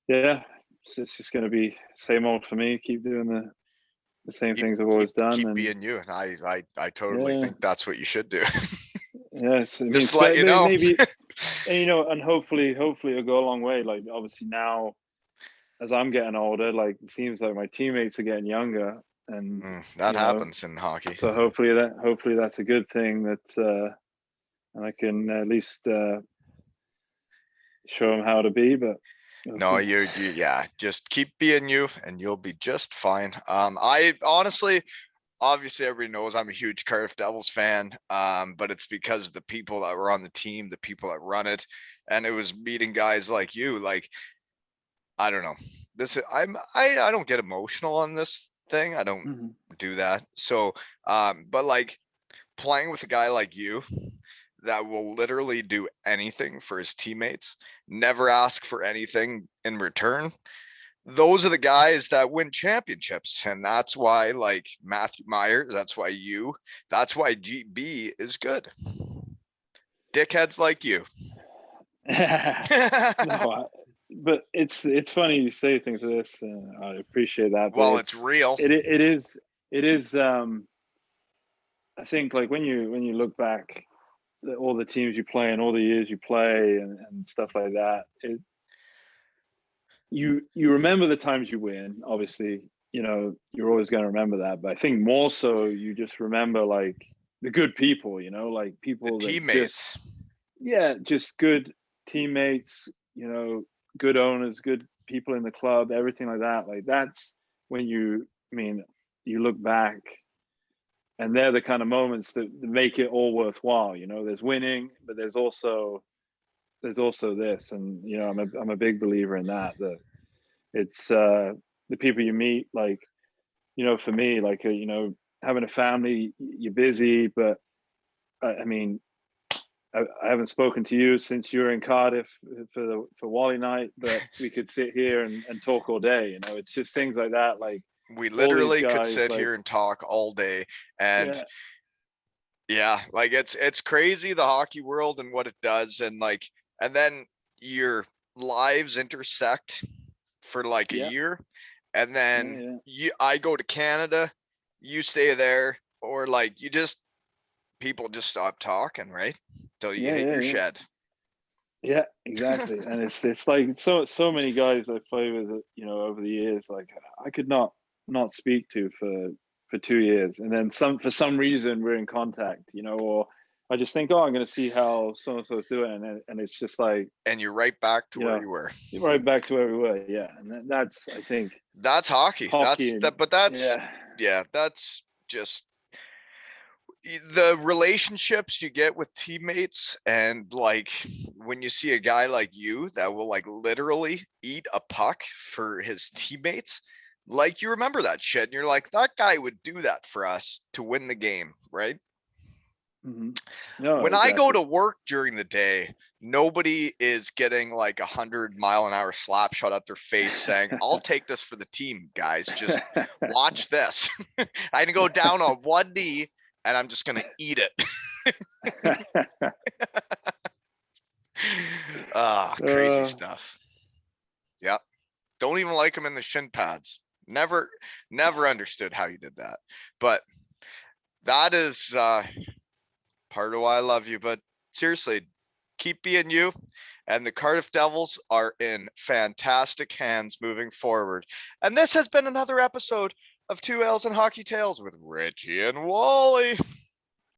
it's just going to be same old for me. Keep doing the same things I've always done. Keep being you, and I totally think that's what you should do. Yes, just let you know. Maybe, and hopefully it'll go a long way. Like, obviously now, as I'm getting older, like, it seems like my teammates are getting younger, and that happens in hockey. So hopefully that's a good thing, that and I can at least show them how to be. But no, you just keep being you, and you'll be just fine. I honestly, obviously everybody knows I'm a huge Cardiff Devils fan, but it's because the people that were on the team, the people that run it, and it was meeting guys like you. Like, I don't know, I don't get emotional on this thing. I don't do that. So, but like, playing with a guy like you that will literally do anything for his teammates, never ask for anything in return. Those are the guys that win championships. And that's why, like, Matthew Myers, that's why GB is good. Dickheads like you. No, but it's funny you say things like this. I appreciate that. Well, it's real. It is. I think, like, when you look back, all the teams you play and all the years you play and stuff like that, you remember the times you win. Obviously, you're always going to remember that. But I think more so, you just remember, like, the good people, you know, like people The that teammates. just good teammates, you know, good owners, good people in the club, everything like that. Like that's when you look back, and they're the kind of moments that make it all worthwhile. You know, there's winning, but there's also this, and you know, I'm a big believer in that. That it's the people you meet, like, you know, for me, like, you know, having a family, you're busy, but I mean, I haven't spoken to you since you were in Cardiff for Wally night, but we could sit here and talk all day. You know, it's just things like that. Like We all these literally could guys, sit like, here and talk all day. And yeah, yeah, like it's crazy, the hockey world and what it does. And like, and then your lives intersect for like a yeah, year. And yeah, then yeah, I go to Canada, you stay there, or like people just stop talking, right? Till you yeah, hit yeah, your yeah. shed. Yeah, exactly. And it's like so many guys I play with, you know, over the years, like I could not speak to for 2 years, and then for some reason we're in contact, you know, or I just think, oh, I'm going to see how so and so is doing, and it's just like, And you're right back to you where know, you were. right back to where we were. Yeah, and that's, I think, That's hockey. hockey, and But that's, yeah, yeah, that's just the relationships you get with teammates. And like when you see a guy like you that will like literally eat a puck for his teammates, like you remember that shit and you're like, that guy would do that for us to win the game, right? mm-hmm. No, When I go exactly. to work during the day, nobody is getting like 100-mile-an-hour slap shot at their face saying, I'll take this for the team, guys. Just watch this. I can go down on one knee and I'm just going to eat it. Crazy stuff. Yeah. Don't even like him in the shin pads. Never understood how you did that. But that is part of why I love you. But seriously, keep being you. And the Cardiff Devils are in fantastic hands moving forward. And this has been another episode of Two L's and Hockey Tales with Richie and Wally.